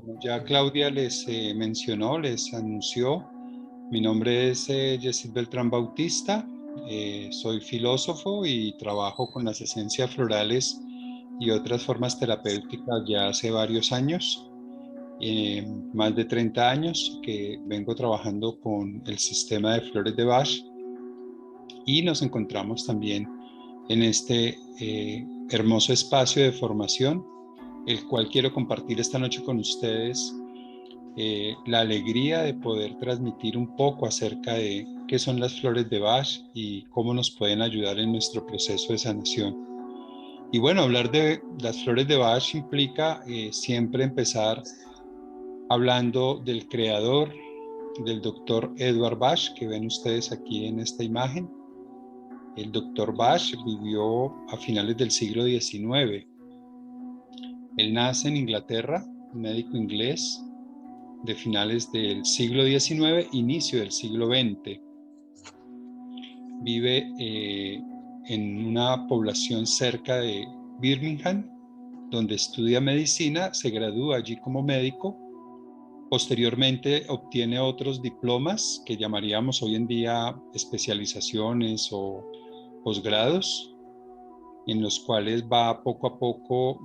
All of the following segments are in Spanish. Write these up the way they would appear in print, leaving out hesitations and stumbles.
Como ya Claudia les mencionó, les anunció, mi nombre es Yesid Beltrán Bautista, soy filósofo y trabajo con las esencias florales y otras formas terapéuticas ya hace varios años, más de 30 años que vengo trabajando con el sistema de flores de Bach y nos encontramos también en este hermoso espacio de formación, el cual quiero compartir esta noche con ustedes la alegría de poder transmitir un poco acerca de qué son las flores de Bach y cómo nos pueden ayudar en nuestro proceso de sanación. Y bueno, hablar de las flores de Bach implica siempre empezar hablando del creador, del doctor Edward Bach, que ven ustedes aquí en esta imagen. El doctor Bach vivió a finales del siglo XIX. Él nace en Inglaterra, un médico inglés de finales del siglo XIX, inicio del siglo XX. Vive en una población cerca de Birmingham, donde estudia medicina, se gradúa allí como médico. Posteriormente obtiene otros diplomas que llamaríamos hoy en día especializaciones o posgrados, en los cuales va poco a poco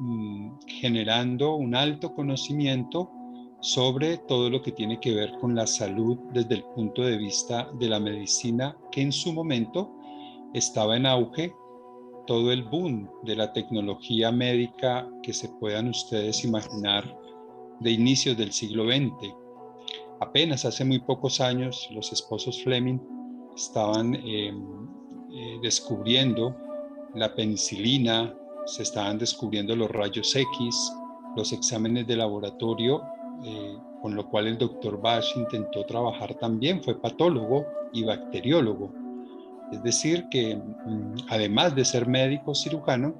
generando un alto conocimiento sobre todo lo que tiene que ver con la salud desde el punto de vista de la medicina, que en su momento estaba en auge, todo el boom de la tecnología médica que se puedan ustedes imaginar de inicios del siglo XX. Apenas hace muy pocos años los esposos Fleming estaban descubriendo la penicilina, se estaban descubriendo los rayos X, los exámenes de laboratorio, con lo cual el doctor Bach intentó trabajar también, fue patólogo y bacteriólogo. Es decir, que además de ser médico cirujano,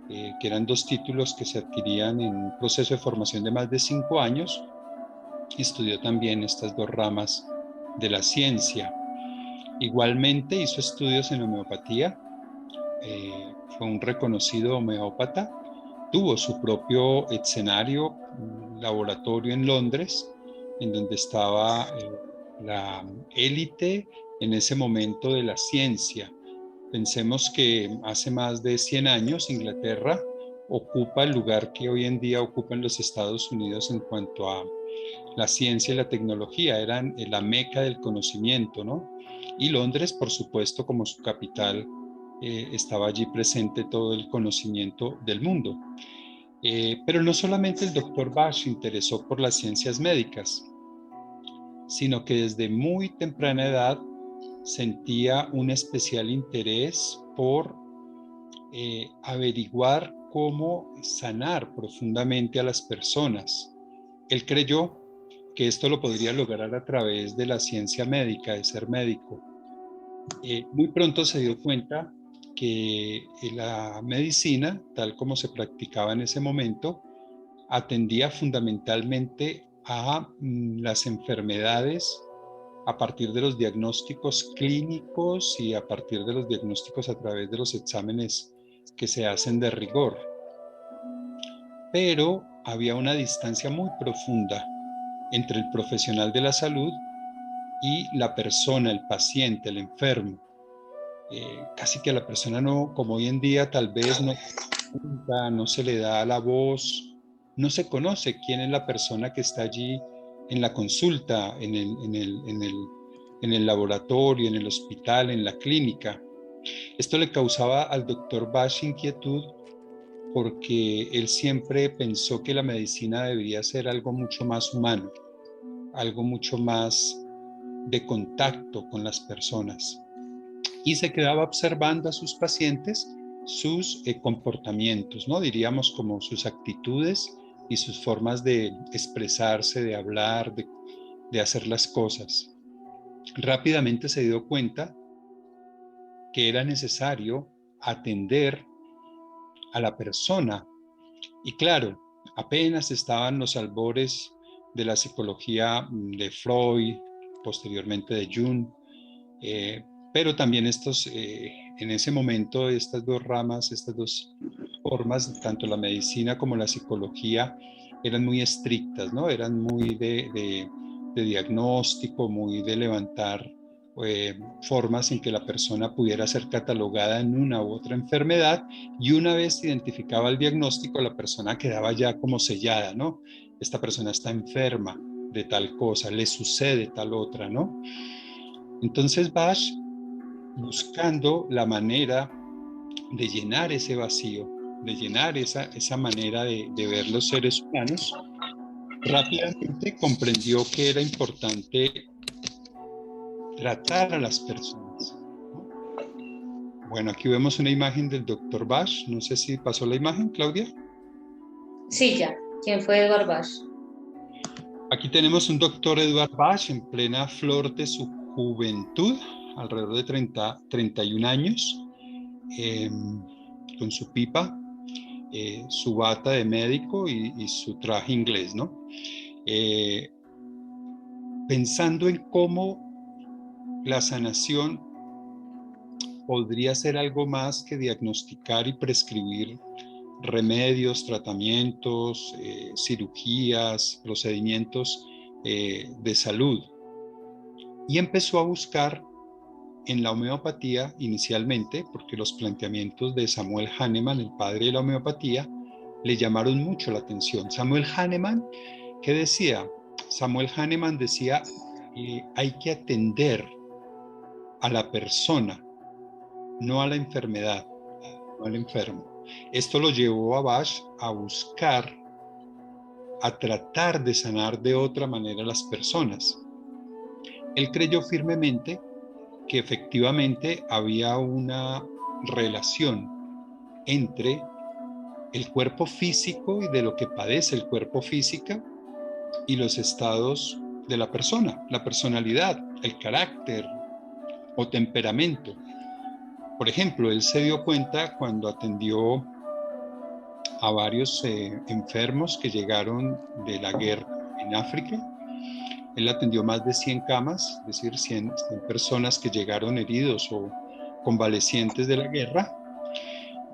que eran dos títulos que se adquirían en un proceso de formación de más de 5 años, estudió también estas dos ramas de la ciencia. Igualmente hizo estudios en homeopatía, fue un reconocido homeópata, tuvo su propio escenario, un laboratorio en Londres, en donde estaba la élite en ese momento de la ciencia. Pensemos que hace más de 100 años Inglaterra ocupa el lugar que hoy en día ocupan los Estados Unidos en cuanto a la ciencia y la tecnología, eran la meca del conocimiento, ¿no? Y Londres, por supuesto, como su capital, estaba allí presente todo el conocimiento del mundo. Pero no solamente el doctor Bach se interesó por las ciencias médicas, sino que desde muy temprana edad sentía un especial interés por averiguar cómo sanar profundamente a las personas. Él creyó que esto lo podría lograr a través de la ciencia médica, de ser médico. Muy pronto se dio cuenta que la medicina, tal como se practicaba en ese momento, atendía fundamentalmente a las enfermedades a partir de los diagnósticos clínicos y a partir de los diagnósticos a través de los exámenes que se hacen de rigor. Pero había una distancia muy profunda entre el profesional de la salud y la persona, el paciente, el enfermo. Casi que a la persona no, como hoy en día tal vez no se le da la voz, no se conoce quién es la persona que está allí en la consulta, en el laboratorio, en el hospital, en la clínica. Esto le causaba al doctor Bach inquietud porque él siempre pensó que la medicina debería ser algo mucho más humano, algo mucho más de contacto con las personas. Y se quedaba observando a sus pacientes sus comportamientos, ¿no? Diríamos como sus actitudes y sus formas de expresarse, de hablar, de hacer las cosas. Rápidamente se dio cuenta que era necesario atender a la persona. Y claro, apenas estaban los albores de la psicología de Freud, posteriormente de Jung, pero también en ese momento estas dos ramas, estas dos formas, tanto la medicina como la psicología, eran muy estrictas, ¿no? Eran muy de diagnóstico, muy de levantar formas en que la persona pudiera ser catalogada en una u otra enfermedad, y una vez identificaba el diagnóstico, la persona quedaba ya como sellada, ¿no? Esta persona está enferma de tal cosa, le sucede tal otra, ¿no? Entonces Bach, buscando la manera de llenar ese vacío, de llenar esa manera de ver los seres humanos, rápidamente comprendió que era importante tratar a las personas, ¿no? Bueno, aquí vemos una imagen del doctor Bach. No sé si pasó la imagen, Claudia. Sí, ya. ¿Quién fue Edward Bach? Aquí tenemos un doctor Edward Bach en plena flor de su juventud, alrededor de 31 años, eh, con su pipa, su bata de médico y su traje inglés, ¿no? Eh, Pensando en cómo la sanación podría ser algo más que diagnosticar y prescribir remedios, tratamientos, cirugías, procedimientos de salud. Y empezó a buscar en la homeopatía inicialmente, porque los planteamientos de Samuel Hahnemann, el padre de la homeopatía, le llamaron mucho la atención. Samuel Hahnemann, ¿qué decía? Samuel Hahnemann decía, hay que atender a la persona, no a la enfermedad, no al enfermo. Esto lo llevó a Bach a buscar, a tratar de sanar de otra manera a las personas. Él creyó firmemente que efectivamente había una relación entre el cuerpo físico y de lo que padece el cuerpo físico y los estados de la persona, la personalidad, el carácter o temperamento. Por ejemplo, él se dio cuenta cuando atendió a varios enfermos que llegaron de la guerra en África. Él atendió más de 100 camas, es decir, 100 personas que llegaron heridos o convalecientes de la guerra,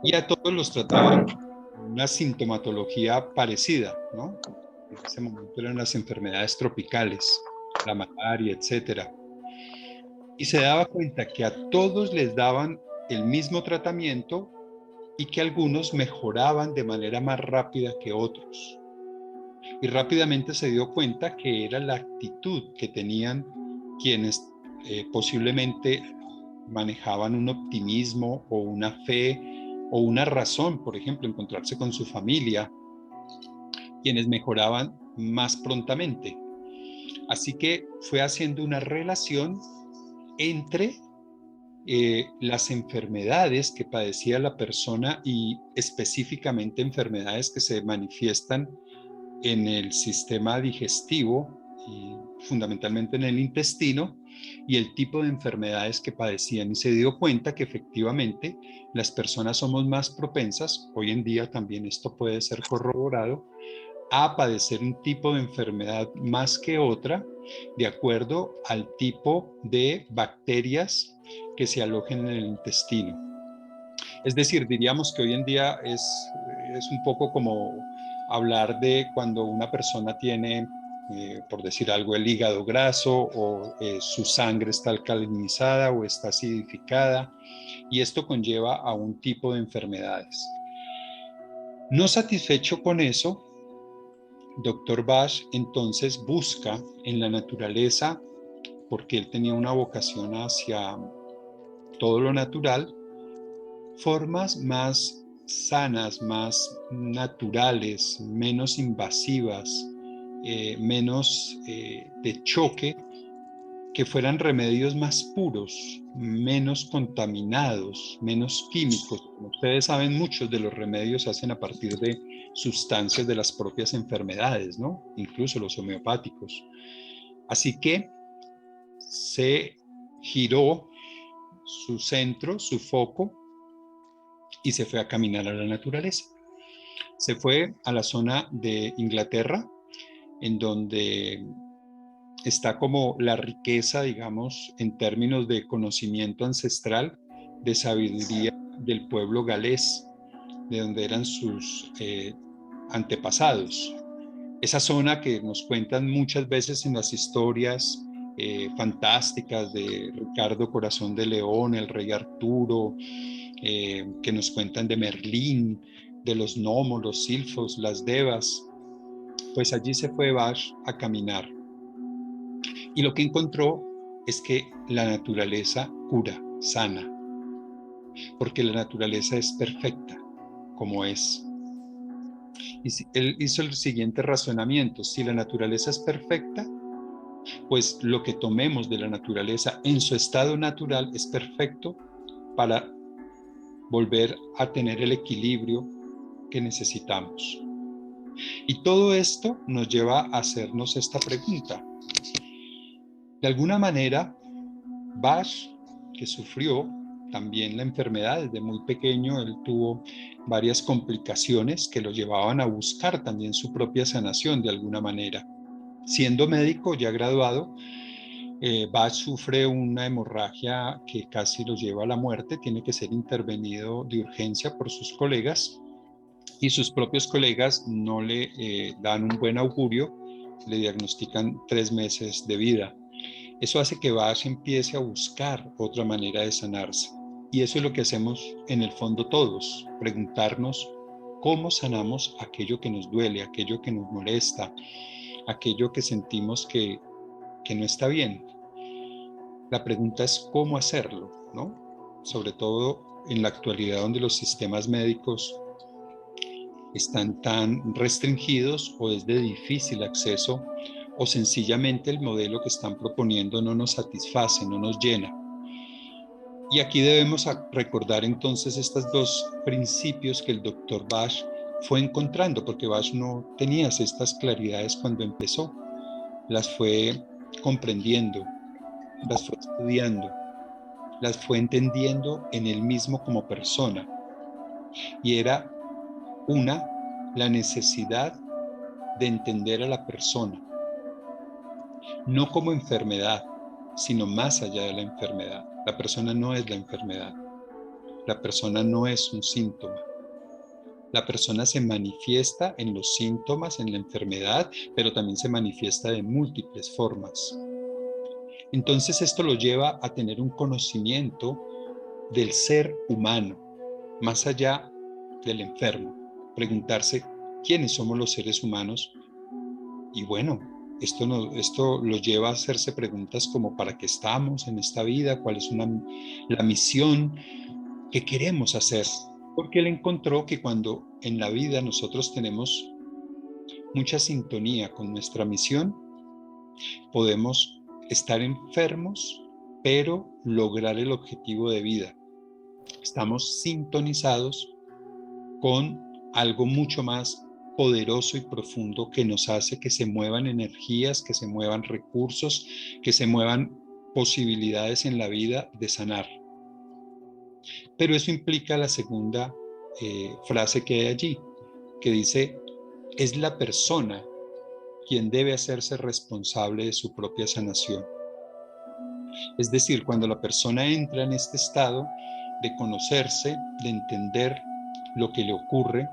y a todos los trataban con una sintomatología parecida, ¿no? En ese momento eran las enfermedades tropicales, la malaria, etcétera. Y se daba cuenta que a todos les daban el mismo tratamiento y que algunos mejoraban de manera más rápida que otros. Y rápidamente se dio cuenta que era la actitud que tenían quienes posiblemente manejaban un optimismo o una fe o una razón, por ejemplo, encontrarse con su familia, quienes mejoraban más prontamente. Así que fue haciendo una relación entre las enfermedades que padecía la persona y específicamente enfermedades que se manifiestan en el sistema digestivo y fundamentalmente en el intestino, y el tipo de enfermedades que padecían, y se dio cuenta que efectivamente las personas somos más propensas, hoy en día también esto puede ser corroborado, a padecer un tipo de enfermedad más que otra, de acuerdo al tipo de bacterias que se alojen en el intestino. Es decir, diríamos que hoy en día es un poco como hablar de cuando una persona tiene, por decir algo, el hígado graso o su sangre está alcalinizada o está acidificada, y esto conlleva a un tipo de enfermedades. No satisfecho con eso, Dr. Bach entonces busca en la naturaleza, porque él tenía una vocación hacia todo lo natural, formas más sanas, más naturales, menos invasivas, menos de choque, que fueran remedios más puros, menos contaminados, menos químicos. Como ustedes saben, muchos de los remedios se hacen a partir de sustancias de las propias enfermedades, ¿no? Incluso los homeopáticos. Así que se giró su centro, su foco, y se fue a caminar a la naturaleza. Se fue a la zona de Inglaterra, en donde está como la riqueza, digamos, en términos de conocimiento ancestral, de sabiduría del pueblo galés, de donde eran sus antepasados. esa zona que nos cuentan muchas veces en las historias fantásticas de Ricardo Corazón de León, el rey Arturo, que nos cuentan de Merlín, de los gnomos, los silfos, las devas. Pues allí se fue Bash a caminar. Y lo que encontró es que la naturaleza cura, sana, porque la naturaleza es perfecta como es. Y él hizo el siguiente razonamiento: si la naturaleza es perfecta, pues lo que tomemos de la naturaleza en su estado natural es perfecto para volver a tener el equilibrio que necesitamos. Y todo esto nos lleva a hacernos esta pregunta. De alguna manera, Bash, que sufrió también la enfermedad desde muy pequeño, él tuvo varias complicaciones que lo llevaban a buscar también su propia sanación de alguna manera. Siendo médico ya graduado, Bash sufre una hemorragia que casi lo lleva a la muerte, tiene que ser intervenido de urgencia por sus colegas y sus propios colegas no le dan un buen augurio, le diagnostican 3 meses de vida. Eso hace que Bash empiece a buscar otra manera de sanarse. Y eso es lo que hacemos en el fondo todos, preguntarnos cómo sanamos aquello que nos duele, aquello que nos molesta, aquello que sentimos que no está bien. La pregunta es cómo hacerlo, ¿no? Sobre todo en la actualidad, donde los sistemas médicos están tan restringidos o es de difícil acceso, o sencillamente el modelo que están proponiendo no nos satisface, no nos llena. Y aquí debemos recordar entonces estos 2 principios que el doctor Bash fue encontrando, porque Bash no tenía estas claridades cuando empezó, las fue comprendiendo, las fue estudiando, las fue entendiendo en él mismo como persona. Y era la necesidad de entender a la persona, no como enfermedad, sino más allá de la enfermedad. La persona no es la enfermedad, la persona no es un síntoma. La persona se manifiesta en los síntomas, en la enfermedad, pero también se manifiesta de múltiples formas. Entonces esto lo lleva a tener un conocimiento del ser humano, más allá del enfermo. Preguntarse quiénes somos los seres humanos. Y bueno, esto lo lleva a hacerse preguntas como ¿para qué estamos en esta vida? ¿Cuál es la misión que queremos hacer? Porque él encontró que cuando en la vida nosotros tenemos mucha sintonía con nuestra misión, podemos estar enfermos, pero lograr el objetivo de vida. Estamos sintonizados con algo mucho más poderoso y profundo que nos hace que se muevan energías, que se muevan recursos, que se muevan posibilidades en la vida de sanar. Pero eso implica la segunda frase que hay allí, que dice: es la persona quien debe hacerse responsable de su propia sanación. Es decir, cuando la persona entra en este estado de conocerse, de entender lo que le ocurre,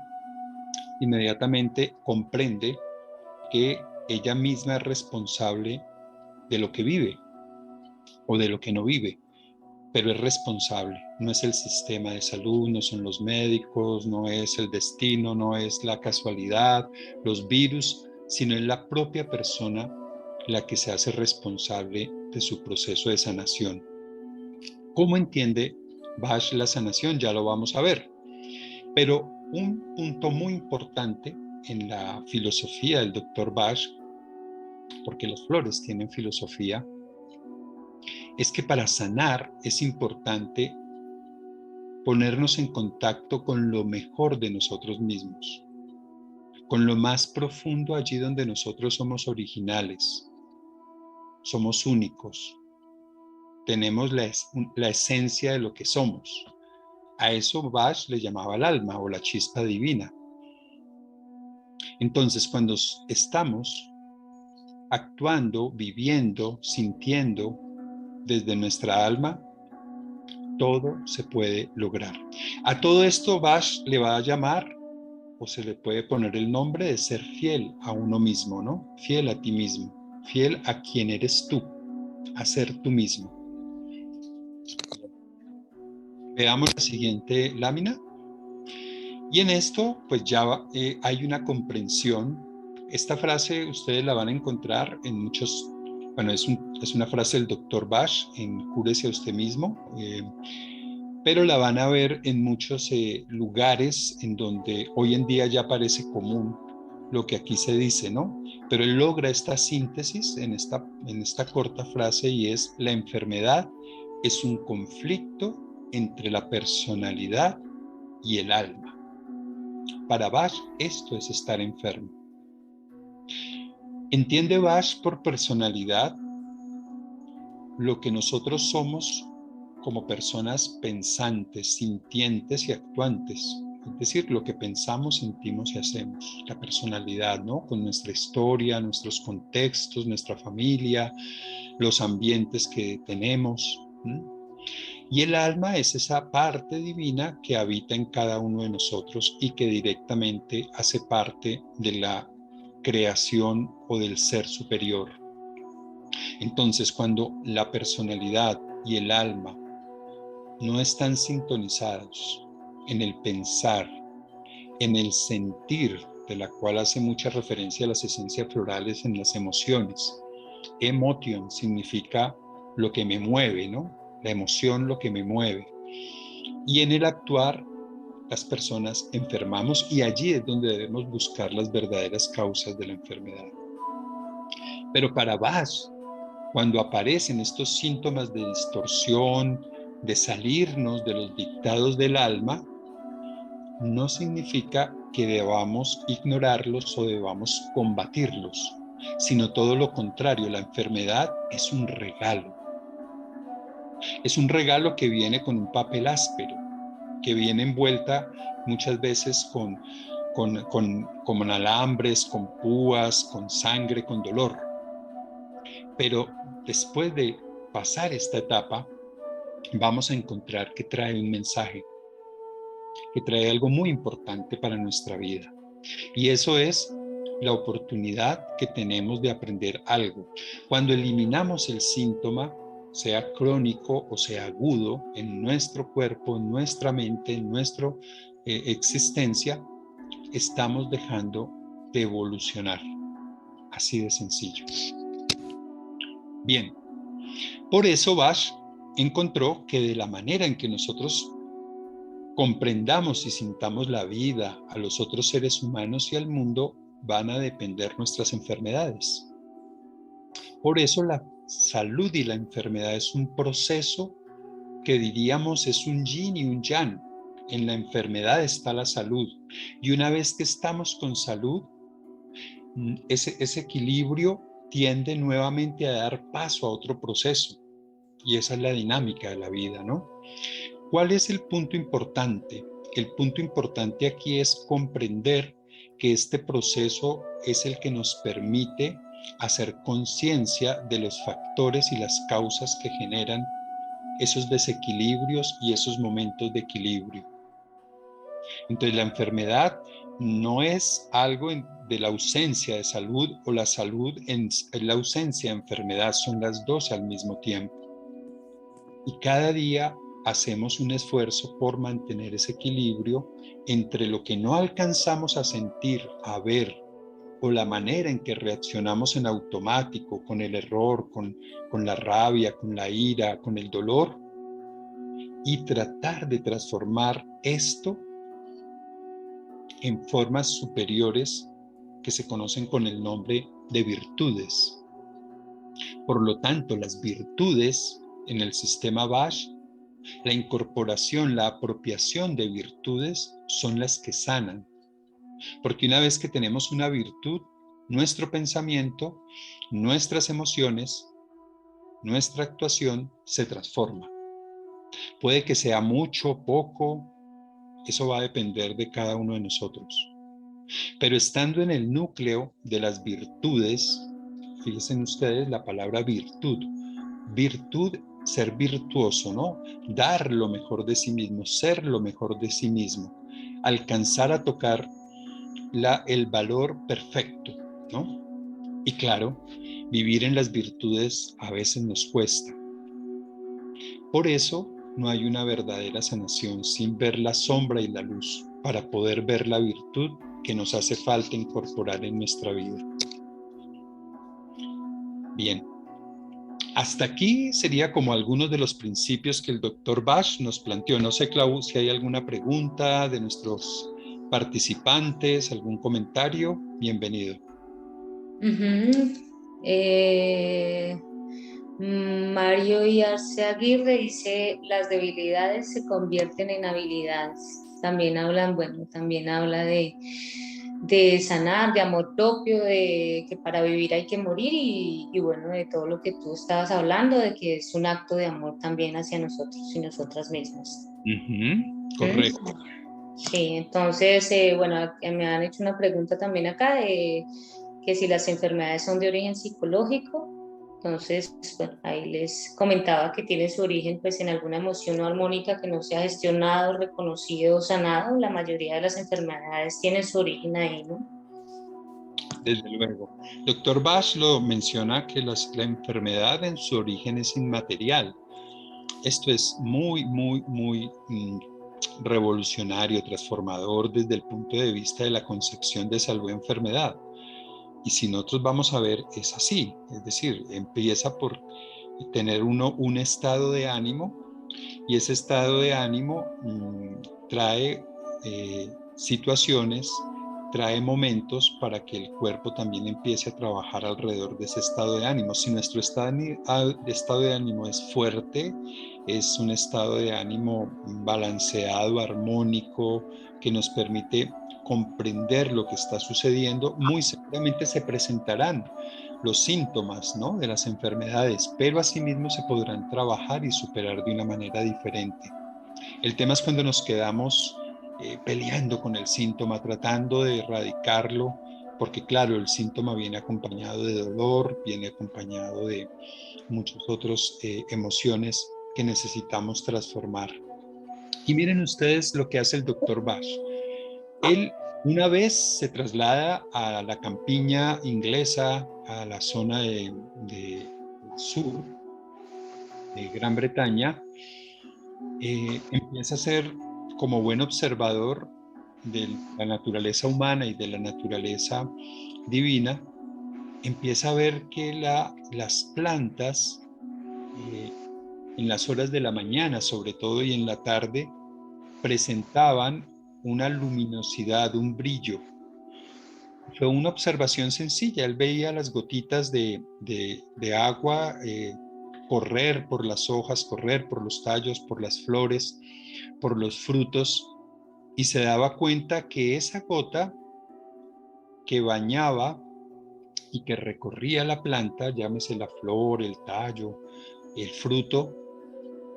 inmediatamente comprende que ella misma es responsable de lo que vive o de lo que no vive, pero es responsable. No es el sistema de salud, no son los médicos, no es el destino, no es la casualidad, los virus, sino es la propia persona la que se hace responsable de su proceso de sanación. ¿Cómo entiende Bash la sanación? Ya lo vamos a ver. Pero un punto muy importante en la filosofía del Dr. Bash, porque las flores tienen filosofía, es que para sanar es importante ponernos en contacto con lo mejor de nosotros mismos, con lo más profundo allí donde nosotros somos originales, somos únicos, tenemos la esencia de lo que somos. A eso Bash le llamaba el alma o la chispa divina. Entonces, cuando estamos actuando, viviendo, sintiendo desde nuestra alma, todo se puede lograr. A todo esto Bash le va a llamar o se le puede poner el nombre de ser fiel a uno mismo, ¿no? Fiel a ti mismo, fiel a quien eres tú, a ser tú mismo. Veamos la siguiente lámina. Y en esto, pues ya hay una comprensión. Esta frase ustedes la van a encontrar en muchos, bueno, es una frase del Dr. Bash en Cúrese a usted mismo, pero la van a ver en muchos lugares en donde hoy en día ya parece común lo que aquí se dice, ¿no? Pero él logra esta síntesis en esta corta frase y es: la enfermedad es un conflicto entre la personalidad y el alma. Para Bash, esto es estar enfermo. ¿Entiende Bash por personalidad lo que nosotros somos como personas pensantes, sintientes y actuantes? Es decir, lo que pensamos, sentimos y hacemos. La personalidad, ¿no? Con nuestra historia, nuestros contextos, nuestra familia, los ambientes que tenemos. Y el alma es esa parte divina que habita en cada uno de nosotros y que directamente hace parte de la creación o del ser superior. Entonces, cuando la personalidad y el alma no están sintonizados en el pensar, en el sentir, de la cual hace mucha referencia a las esencias florales, en las emociones. Emotion significa lo que me mueve, ¿no? La emoción, lo que me mueve. Y en el actuar, las personas enfermamos y allí es donde debemos buscar las verdaderas causas de la enfermedad. Pero para Bash, cuando aparecen estos síntomas de distorsión, de salirnos de los dictados del alma, no significa que debamos ignorarlos o debamos combatirlos, sino todo lo contrario. La enfermedad es un regalo. Es un regalo que viene con un papel áspero, que viene envuelta muchas veces con alambres, con púas, con sangre, con dolor. Pero después de pasar esta etapa, vamos a encontrar que trae un mensaje, que trae algo muy importante para nuestra vida. Y eso es la oportunidad que tenemos de aprender algo. Cuando eliminamos el síntoma, sea crónico o sea agudo, en nuestro cuerpo, en nuestra mente, en nuestra existencia, estamos dejando de evolucionar. Así de sencillo. Bien, por eso Bash encontró que de la manera en que nosotros comprendamos y sintamos la vida, a los otros seres humanos y al mundo, van a depender nuestras enfermedades. Por eso la salud y la enfermedad es un proceso que diríamos es un yin y un yang. En la enfermedad está la salud. Y una vez que estamos con salud, ese equilibrio tiende nuevamente a dar paso a otro proceso. Y esa es la dinámica de la vida, ¿no? ¿Cuál es el punto importante? El punto importante aquí es comprender que este proceso es el que nos permite hacer conciencia de los factores y las causas que generan esos desequilibrios y esos momentos de equilibrio. Entonces, la enfermedad no es algo de la ausencia de salud, o la salud en la ausencia de enfermedad, son las dos al mismo tiempo. Y cada día hacemos un esfuerzo por mantener ese equilibrio entre lo que no alcanzamos a sentir, a ver, o la manera en que reaccionamos en automático, con el error, con la rabia, con la ira, con el dolor, y tratar de transformar esto en formas superiores que se conocen con el nombre de virtudes. Por lo tanto, las virtudes en el sistema Bash, la incorporación, la apropiación de virtudes son las que sanan. Porque una vez que tenemos una virtud, nuestro pensamiento, nuestras emociones, nuestra actuación se transforma. Puede que sea mucho o poco, eso va a depender de cada uno de nosotros. Pero estando en el núcleo de las virtudes, fíjense ustedes la palabra virtud. Virtud, ser virtuoso, ¿no? Dar lo mejor de sí mismo, ser lo mejor de sí mismo, alcanzar a tocar el valor perfecto, ¿no? Y claro, vivir en las virtudes a veces nos cuesta. Por eso no hay una verdadera sanación sin ver la sombra y la luz, para poder ver la virtud que nos hace falta incorporar en nuestra vida. Bien, hasta aquí sería como algunos de los principios que el doctor Bach nos planteó. No sé, Clau, si hay alguna pregunta de nuestros participantes, algún comentario, bienvenido. Mario y Arce Aguirre dice, las debilidades se convierten en habilidades. También hablan, bueno, también habla de sanar, de amor propio, de que para vivir hay que morir y bueno, de todo lo que tú estabas hablando, de que es un acto de amor también hacia nosotros y nosotras mismas. Correcto. Sí, entonces, bueno, me han hecho una pregunta también acá de que si las enfermedades son de origen psicológico. Entonces, bueno, ahí les comentaba que tiene su origen pues en alguna emoción no armónica que no se ha gestionado, reconocido o sanado. La mayoría de las enfermedades tienen su origen ahí, ¿no? Desde luego. Doctor Bach lo menciona que la enfermedad en su origen es inmaterial. Esto es muy, muy, muy revolucionario, transformador desde el punto de vista de la concepción de salud-enfermedad. Y si nosotros vamos a ver, es así. Es decir, empieza por tener uno un estado de ánimo y ese estado de ánimo trae situaciones, trae momentos para que el cuerpo también empiece a trabajar alrededor de ese estado de ánimo. Si nuestro estado de ánimo es fuerte, es un estado de ánimo balanceado, armónico, que nos permite comprender lo que está sucediendo, muy seguramente se presentarán los síntomas, ¿no?, de las enfermedades, pero asimismo se podrán trabajar y superar de una manera diferente. El tema es cuando nos quedamos peleando con el síntoma, tratando de erradicarlo, porque claro, el síntoma viene acompañado de dolor, viene acompañado de muchas otras emociones que necesitamos transformar. Y miren ustedes lo que hace el doctor Bach. Él una vez se traslada a la campiña inglesa, a la zona del sur de Gran Bretaña, empieza a ser como buen observador de la naturaleza humana y de la naturaleza divina, empieza a ver que las plantas en las horas de la mañana, sobre todo, y en la tarde, presentaban una luminosidad, un brillo. Fue una observación sencilla. Él veía las gotitas de agua correr por las hojas, correr por los tallos, por las flores, por los frutos, y se daba cuenta que esa gota que bañaba y que recorría la planta, llámese la flor, el tallo, el fruto,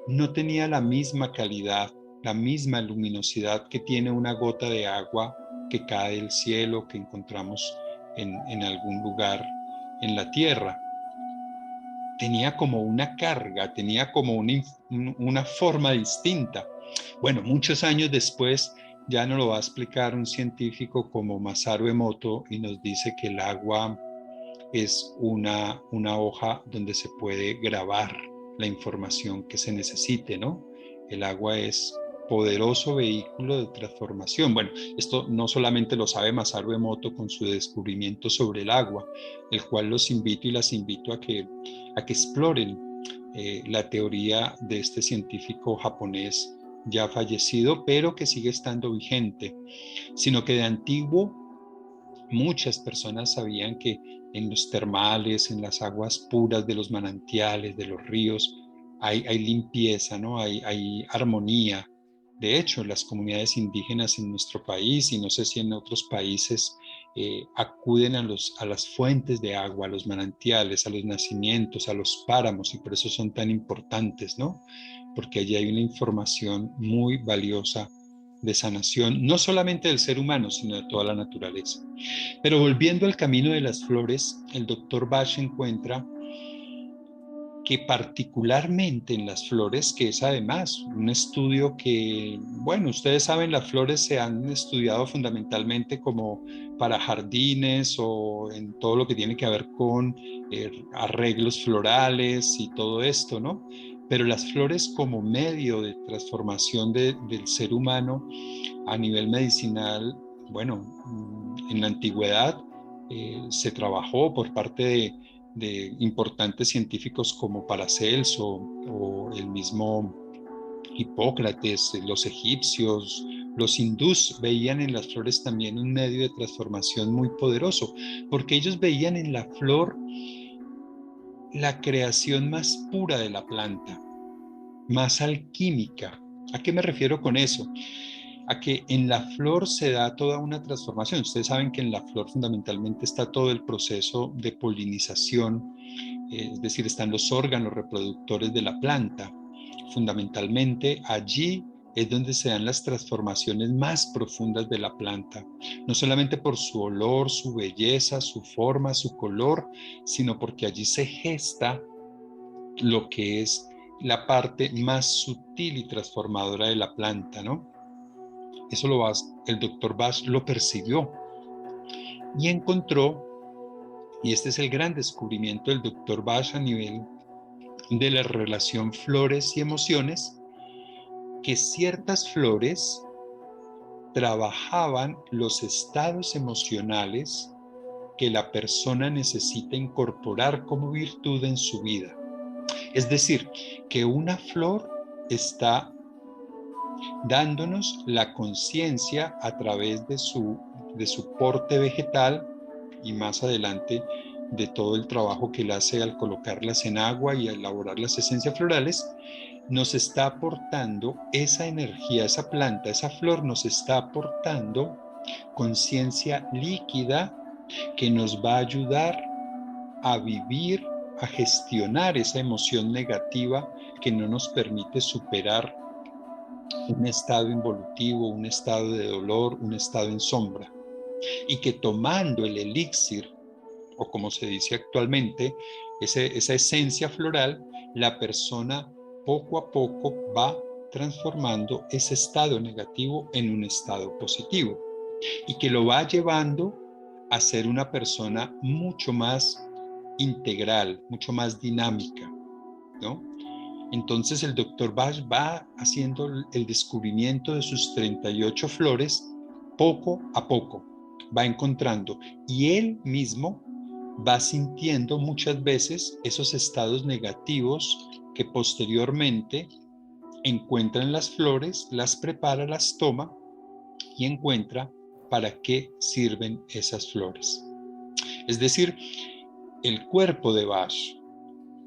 no tenía la misma calidad, la misma luminosidad que tiene una gota de agua que cae del cielo, que encontramos en algún lugar en la tierra. Tenía como una carga, tenía como una forma distinta. Bueno, muchos años después ya nos lo va a explicar un científico como Masaru Emoto y nos dice que el agua es una hoja donde se puede grabar la información que se necesite, ¿no? El agua es poderoso vehículo de transformación. Bueno, esto no solamente lo sabe Masaru Emoto con su descubrimiento sobre el agua, el cual los invito y las invito a que exploren la teoría de este científico japonés ya fallecido, pero que sigue estando vigente, sino que de antiguo muchas personas sabían que en los termales, en las aguas puras de los manantiales, de los ríos, hay limpieza, ¿no? Hay armonía. De hecho, las comunidades indígenas en nuestro país, y no sé si en otros países, acuden a las fuentes de agua, a los manantiales, a los nacimientos, a los páramos, y por eso son tan importantes, ¿no? Porque allí hay una información muy valiosa de sanación, no solamente del ser humano, sino de toda la naturaleza. Pero volviendo al camino de las flores, el doctor Bach encuentra que particularmente en las flores, que es además un estudio que, bueno, ustedes saben, las flores se han estudiado fundamentalmente como para jardines o en todo lo que tiene que ver con arreglos florales y todo esto, ¿no? Pero las flores como medio de transformación del ser humano a nivel medicinal, bueno, en la antigüedad se trabajó por parte de importantes científicos como Paracelso o el mismo Hipócrates, los egipcios, los hindús veían en las flores también un medio de transformación muy poderoso, porque ellos veían en la flor la creación más pura de la planta, más alquímica. ¿A qué me refiero con eso? A que en la flor se da toda una transformación. Ustedes saben que en la flor fundamentalmente está todo el proceso de polinización, es decir, están los órganos reproductores de la planta. Fundamentalmente allí es donde se dan las transformaciones más profundas de la planta, no solamente por su olor, su belleza, su forma, su color, sino porque allí se gesta lo que es la parte más sutil y transformadora de la planta, ¿no? Eso el doctor Bach lo percibió y encontró, y este es el gran descubrimiento del doctor Bach a nivel de la relación flores y emociones, que ciertas flores trabajaban los estados emocionales que la persona necesita incorporar como virtud en su vida. Es decir, que una flor está dándonos la conciencia a través de su porte vegetal y más adelante de todo el trabajo que él hace al colocarlas en agua y al elaborar las esencias florales, nos está aportando esa energía, esa planta, esa flor nos está aportando conciencia líquida que nos va a ayudar a vivir, a gestionar esa emoción negativa que no nos permite superar un estado involutivo, un estado de dolor, un estado en sombra. Y que tomando el elixir, o como se dice actualmente, esa esencia floral, la persona poco a poco va transformando ese estado negativo en un estado positivo y que lo va llevando a ser una persona mucho más integral, mucho más dinámica, ¿no? Entonces el doctor Bach va haciendo el descubrimiento de sus 38 flores poco a poco, va encontrando y él mismo va sintiendo muchas veces esos estados negativos que posteriormente encuentra en las flores, las prepara, las toma y encuentra para qué sirven esas flores. Es decir, el cuerpo de Bach,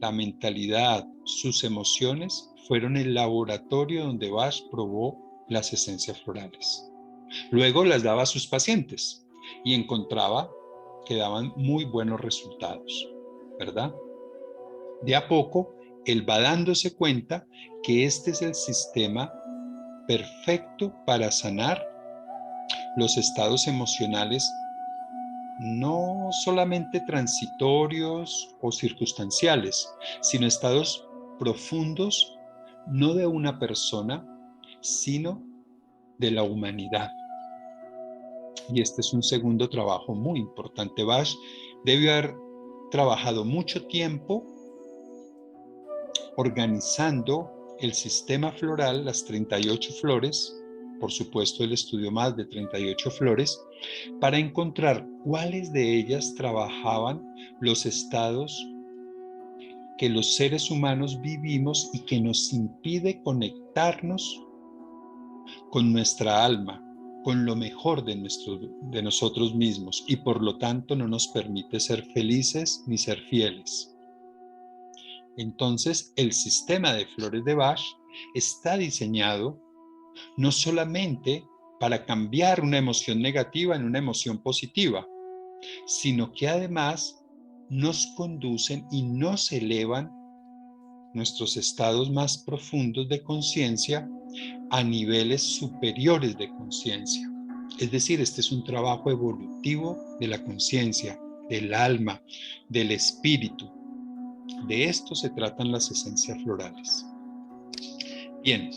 la mentalidad, sus emociones fueron el laboratorio donde Bach probó las esencias florales. Luego las daba a sus pacientes y encontraba que daban muy buenos resultados, ¿verdad? De a poco, él va dándose cuenta que este es el sistema perfecto para sanar los estados emocionales no solamente transitorios o circunstanciales, sino estados profundos, no de una persona, sino de la humanidad. Y este es un segundo trabajo muy importante. Bach debió haber trabajado mucho tiempo organizando el sistema floral, las 38 flores, por supuesto él estudió más de 38 flores, para encontrar cuáles de ellas trabajaban los estados que los seres humanos vivimos y que nos impide conectarnos con nuestra alma, con lo mejor de nosotros mismos y por lo tanto no nos permite ser felices ni ser fieles. Entonces, el sistema de flores de Bach está diseñado no solamente para cambiar una emoción negativa en una emoción positiva, sino que además nos conducen y nos elevan nuestros estados más profundos de conciencia a niveles superiores de conciencia. Es decir, este es un trabajo evolutivo de la conciencia, del alma, del espíritu. De esto se tratan las esencias florales. Bien.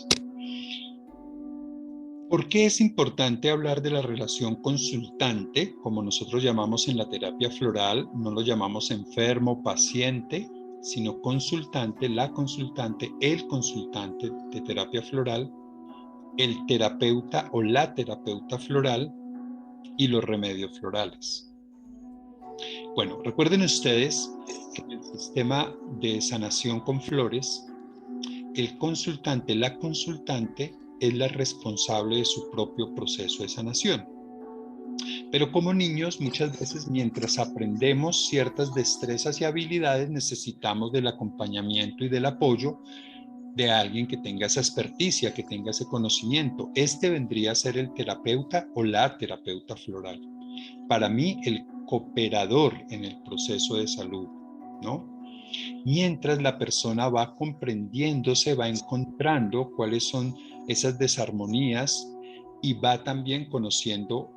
¿Por qué es importante hablar de la relación consultante, como nosotros llamamos en la terapia floral? No lo llamamos enfermo, paciente, sino consultante, la consultante, el consultante de terapia floral, el terapeuta o la terapeuta floral y los remedios florales. Bueno, recuerden ustedes que en el sistema de sanación con flores, el consultante, la consultante, es la responsable de su propio proceso de sanación. Pero como niños, muchas veces mientras aprendemos ciertas destrezas y habilidades, necesitamos del acompañamiento y del apoyo de alguien que tenga esa experticia, que tenga ese conocimiento. Este vendría a ser el terapeuta o la terapeuta floral. Para mí, el cooperador en el proceso de salud, ¿no? Mientras la persona va comprendiéndose, va encontrando cuáles son esas desarmonías y va también conociendo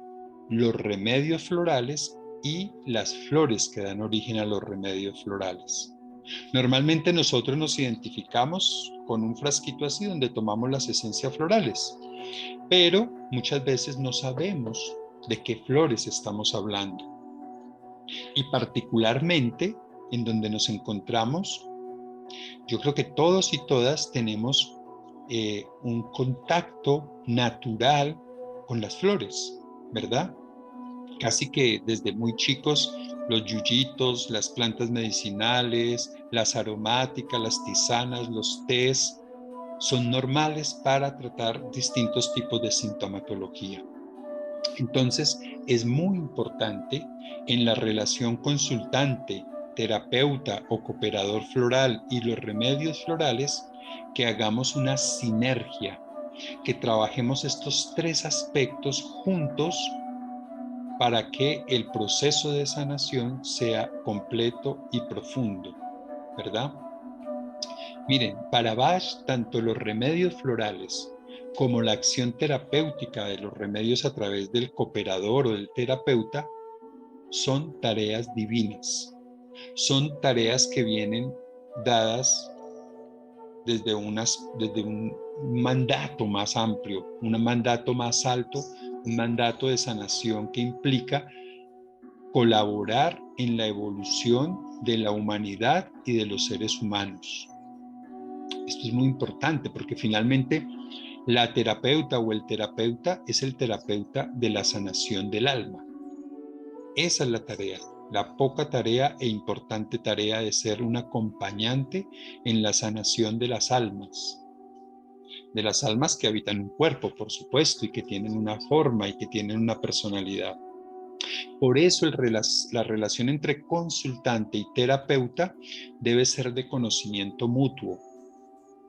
los remedios florales y las flores que dan origen a los remedios florales. Normalmente nosotros nos identificamos con un frasquito así donde tomamos las esencias florales, pero muchas veces no sabemos de qué flores estamos hablando. Y particularmente en donde nos encontramos, yo creo que todos y todas tenemos un contacto natural con las flores, ¿verdad? Casi que desde muy chicos, los yuyitos, las plantas medicinales, las aromáticas, las tisanas, los tés, son normales para tratar distintos tipos de sintomatología. Entonces, es muy importante en la relación consultante, terapeuta o cooperador floral y los remedios florales que hagamos una sinergia, que trabajemos estos tres aspectos juntos para que el proceso de sanación sea completo y profundo, ¿verdad? Miren, para Bach, tanto los remedios florales como la acción terapéutica de los remedios a través del cooperador o del terapeuta son tareas divinas. Son tareas que vienen dadas desde un mandato más amplio, un mandato más alto, un mandato de sanación que implica colaborar en la evolución de la humanidad y de los seres humanos. Esto es muy importante porque finalmente la terapeuta o el terapeuta es el terapeuta de la sanación del alma. Esa es la tarea, la poca tarea e importante tarea de ser un acompañante en la sanación de las almas que habitan un cuerpo, por supuesto, y que tienen una forma y que tienen una personalidad. Por eso la relación entre consultante y terapeuta debe ser de conocimiento mutuo.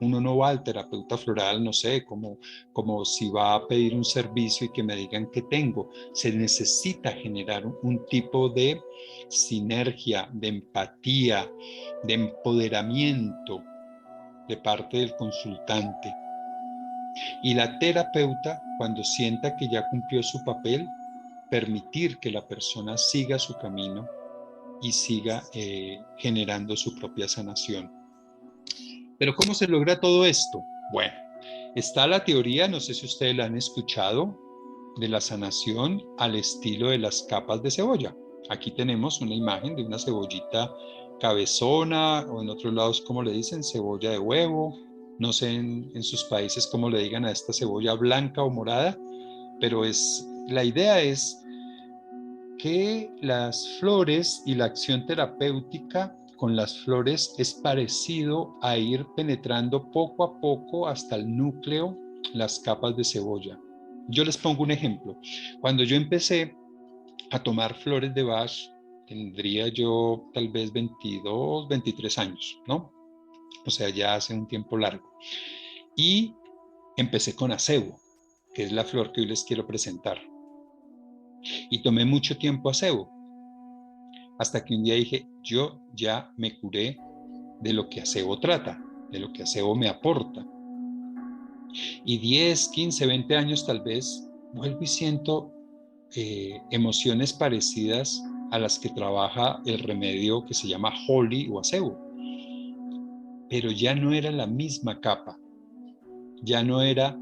Uno no va al terapeuta floral, no sé, como si va a pedir un servicio y que me digan qué tengo. Se necesita generar un tipo de sinergia, de empatía, de empoderamiento de parte del consultante. Y la terapeuta, cuando sienta que ya cumplió su papel, permitir que la persona siga su camino y siga generando su propia sanación. Pero ¿cómo se logra todo esto? Bueno, está la teoría, no sé si ustedes la han escuchado, de la sanación al estilo de las capas de cebolla. Aquí tenemos una imagen de una cebollita cabezona, o en otros lados, como le dicen, cebolla de huevo. No sé en sus países cómo le digan a esta cebolla blanca o morada, pero la idea es que las flores y la acción terapéutica con las flores es parecido a ir penetrando poco a poco hasta el núcleo las capas de cebolla. Yo les pongo un ejemplo. Cuando yo empecé a tomar flores de Bach, tendría yo tal vez 22, 23 años, ¿no? O sea, ya hace un tiempo largo. Y empecé con acebo, que es la flor que hoy les quiero presentar. Y tomé mucho tiempo acebo, hasta que un día dije, yo ya me curé de lo que acebo trata, de lo que acebo me aporta. Y 10, 15, 20 años tal vez, vuelvo y siento emociones parecidas a las que trabaja el remedio que se llama Holi o acebo. pero ya no era la misma capa, ya no era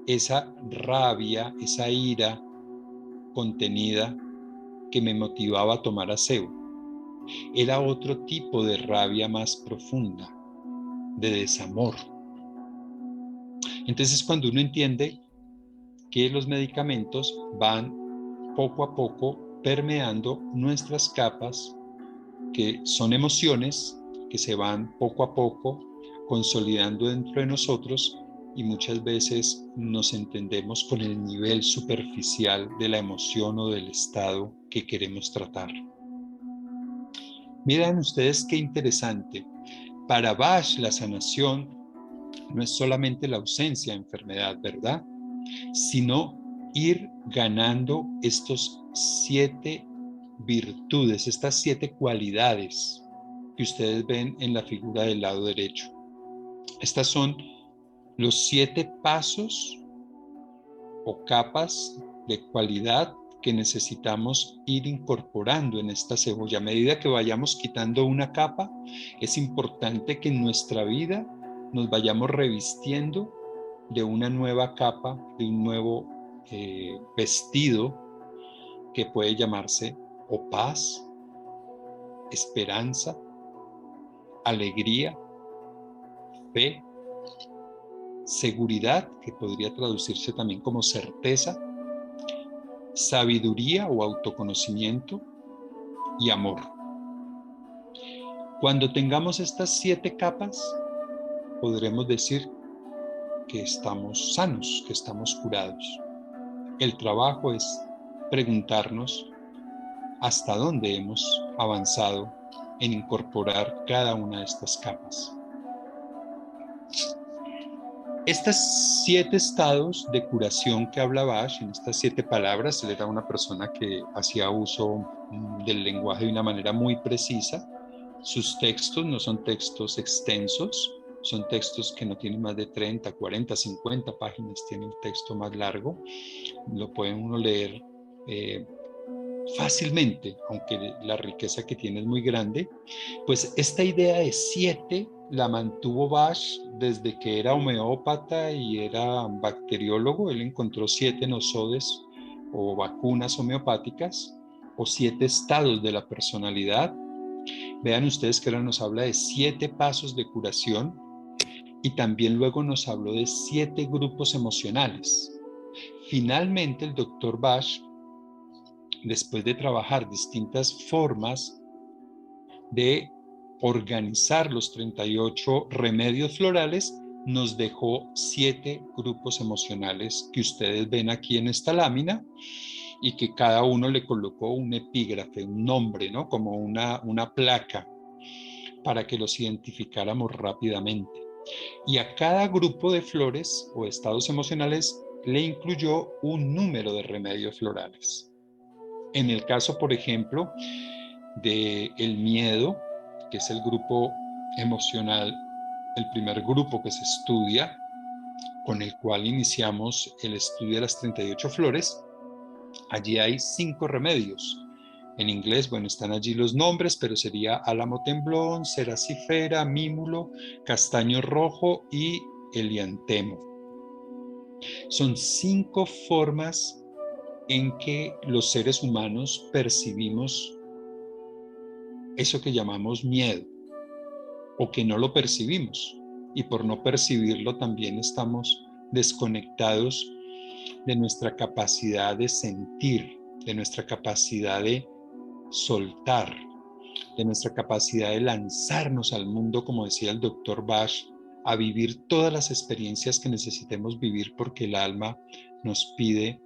esa rabia, esa ira contenida que me motivaba a tomar aseo. Era otro tipo de rabia más profunda, de desamor. Entonces, cuando uno entiende que los medicamentos van poco a poco permeando nuestras capas, que son emociones que se van poco a poco consolidando dentro de nosotros, y muchas veces nos entendemos con el nivel superficial de la emoción o del estado que queremos tratar. Miren ustedes qué interesante. Para Bach, la sanación no es solamente la ausencia de enfermedad, ¿verdad? Sino ir ganando estos 7 virtudes, estas 7 cualidades que ustedes ven en la figura del lado derecho. Estas son los 7 pasos o capas de cualidad que necesitamos ir incorporando en esta cebolla. A medida que vayamos quitando una capa, es importante que en nuestra vida nos vayamos revistiendo de una nueva capa, de un nuevo vestido que puede llamarse o paz, esperanza, alegría, fe, seguridad, que podría traducirse también como certeza, sabiduría o autoconocimiento y amor. Cuando tengamos estas 7 capas, podremos decir que estamos sanos, que estamos curados. El trabajo es preguntarnos hasta dónde hemos avanzado en incorporar cada una de estas capas. Estos 7 estados de curación que habla Bach, en estas 7 palabras, él era una persona que hacía uso del lenguaje de una manera muy precisa. Sus textos no son textos extensos, son textos que no tienen más de 30, 40, 50 páginas, tiene un texto más largo. Lo puede uno leer fácilmente, aunque la riqueza que tiene es muy grande. Pues esta idea de 7 la mantuvo Bach desde que era homeópata y era bacteriólogo. Él encontró 7 nosodes o vacunas homeopáticas o 7 estados de la personalidad. Vean ustedes que ahora nos habla de 7 pasos de curación y también luego nos habló de 7 grupos emocionales. Finalmente, el doctor Bach, después de trabajar distintas formas de organizar los 38 remedios florales, nos dejó 7 grupos emocionales que ustedes ven aquí en esta lámina, y que cada uno le colocó un epígrafe, un nombre, ¿no? Como una placa para que los identificáramos rápidamente. Y a cada grupo de flores o estados emocionales le incluyó un número de remedios florales. En el caso, por ejemplo, del miedo, que es el grupo emocional, el primer grupo que se estudia, con el cual iniciamos el estudio de las 38 flores, allí hay 5 remedios. En inglés, bueno, están allí los nombres, pero sería álamo temblón, ceracifera, mímulo, castaño rojo y eliantemo. Son 5 formas en que los seres humanos percibimos eso que llamamos miedo, o que no lo percibimos, y por no percibirlo también estamos desconectados de nuestra capacidad de sentir, de nuestra capacidad de soltar, de nuestra capacidad de lanzarnos al mundo, como decía el doctor Bach, a vivir todas las experiencias que necesitemos vivir, porque el alma nos pide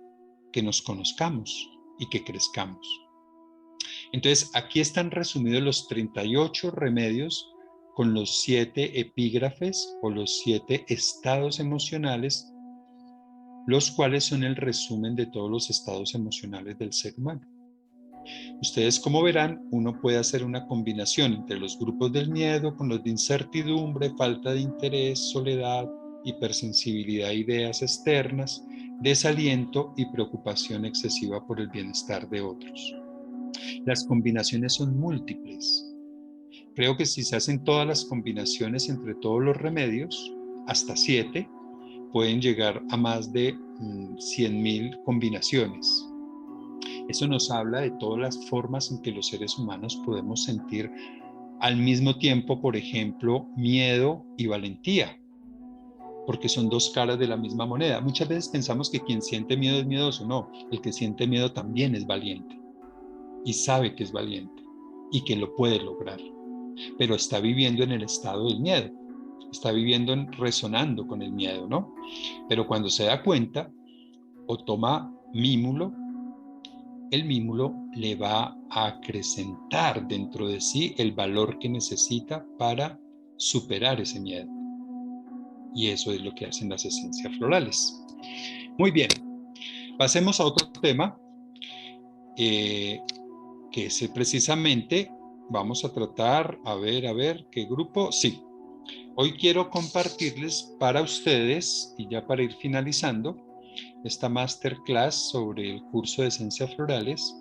que nos conozcamos y que crezcamos. Entonces, aquí están resumidos los 38 remedios con los 7 epígrafes o los 7 estados emocionales, los cuales son el resumen de todos los estados emocionales del ser humano. Ustedes, como verán, uno puede hacer una combinación entre los grupos del miedo con los de incertidumbre, falta de interés, soledad, hipersensibilidad a ideas externas, desaliento y preocupación excesiva por el bienestar de otros. Las combinaciones son múltiples Creo que si se hacen todas las combinaciones entre todos los remedios, hasta 7, pueden llegar a más de 100.000 combinaciones. Eso nos habla de todas las formas en que los seres humanos podemos sentir al mismo tiempo, por ejemplo, miedo y valentía, porque son dos caras de la misma moneda. Muchas veces pensamos que quien siente miedo es miedoso. No, el que siente miedo también es valiente y sabe que es valiente y que lo puede lograr, pero está viviendo en el estado del miedo, está viviendo resonando con el miedo, ¿no? Pero cuando se da cuenta o toma mímulo, el mímulo le va a acrecentar dentro de sí el valor que necesita para superar ese miedo. Y eso es lo que hacen las esencias florales. Muy bien, pasemos a otro tema, que es precisamente, vamos a tratar, a ver, ¿qué grupo? Sí, hoy quiero compartirles para ustedes, y ya para ir finalizando, esta masterclass sobre el curso de esencias florales.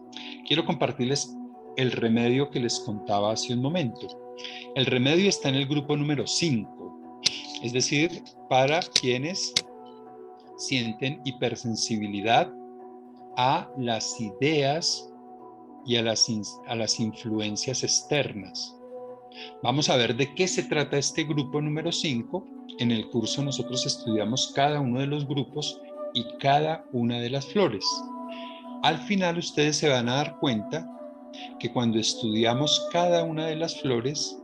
Quiero compartirles el remedio que les contaba hace un momento. El remedio está en el grupo número 5, es decir, para quienes sienten hipersensibilidad a las ideas y a las influencias externas. Vamos a ver de qué se trata este grupo número 5. En el curso nosotros estudiamos cada uno de los grupos y cada una de las flores. Al final ustedes se van a dar cuenta que cuando estudiamos cada una de las flores,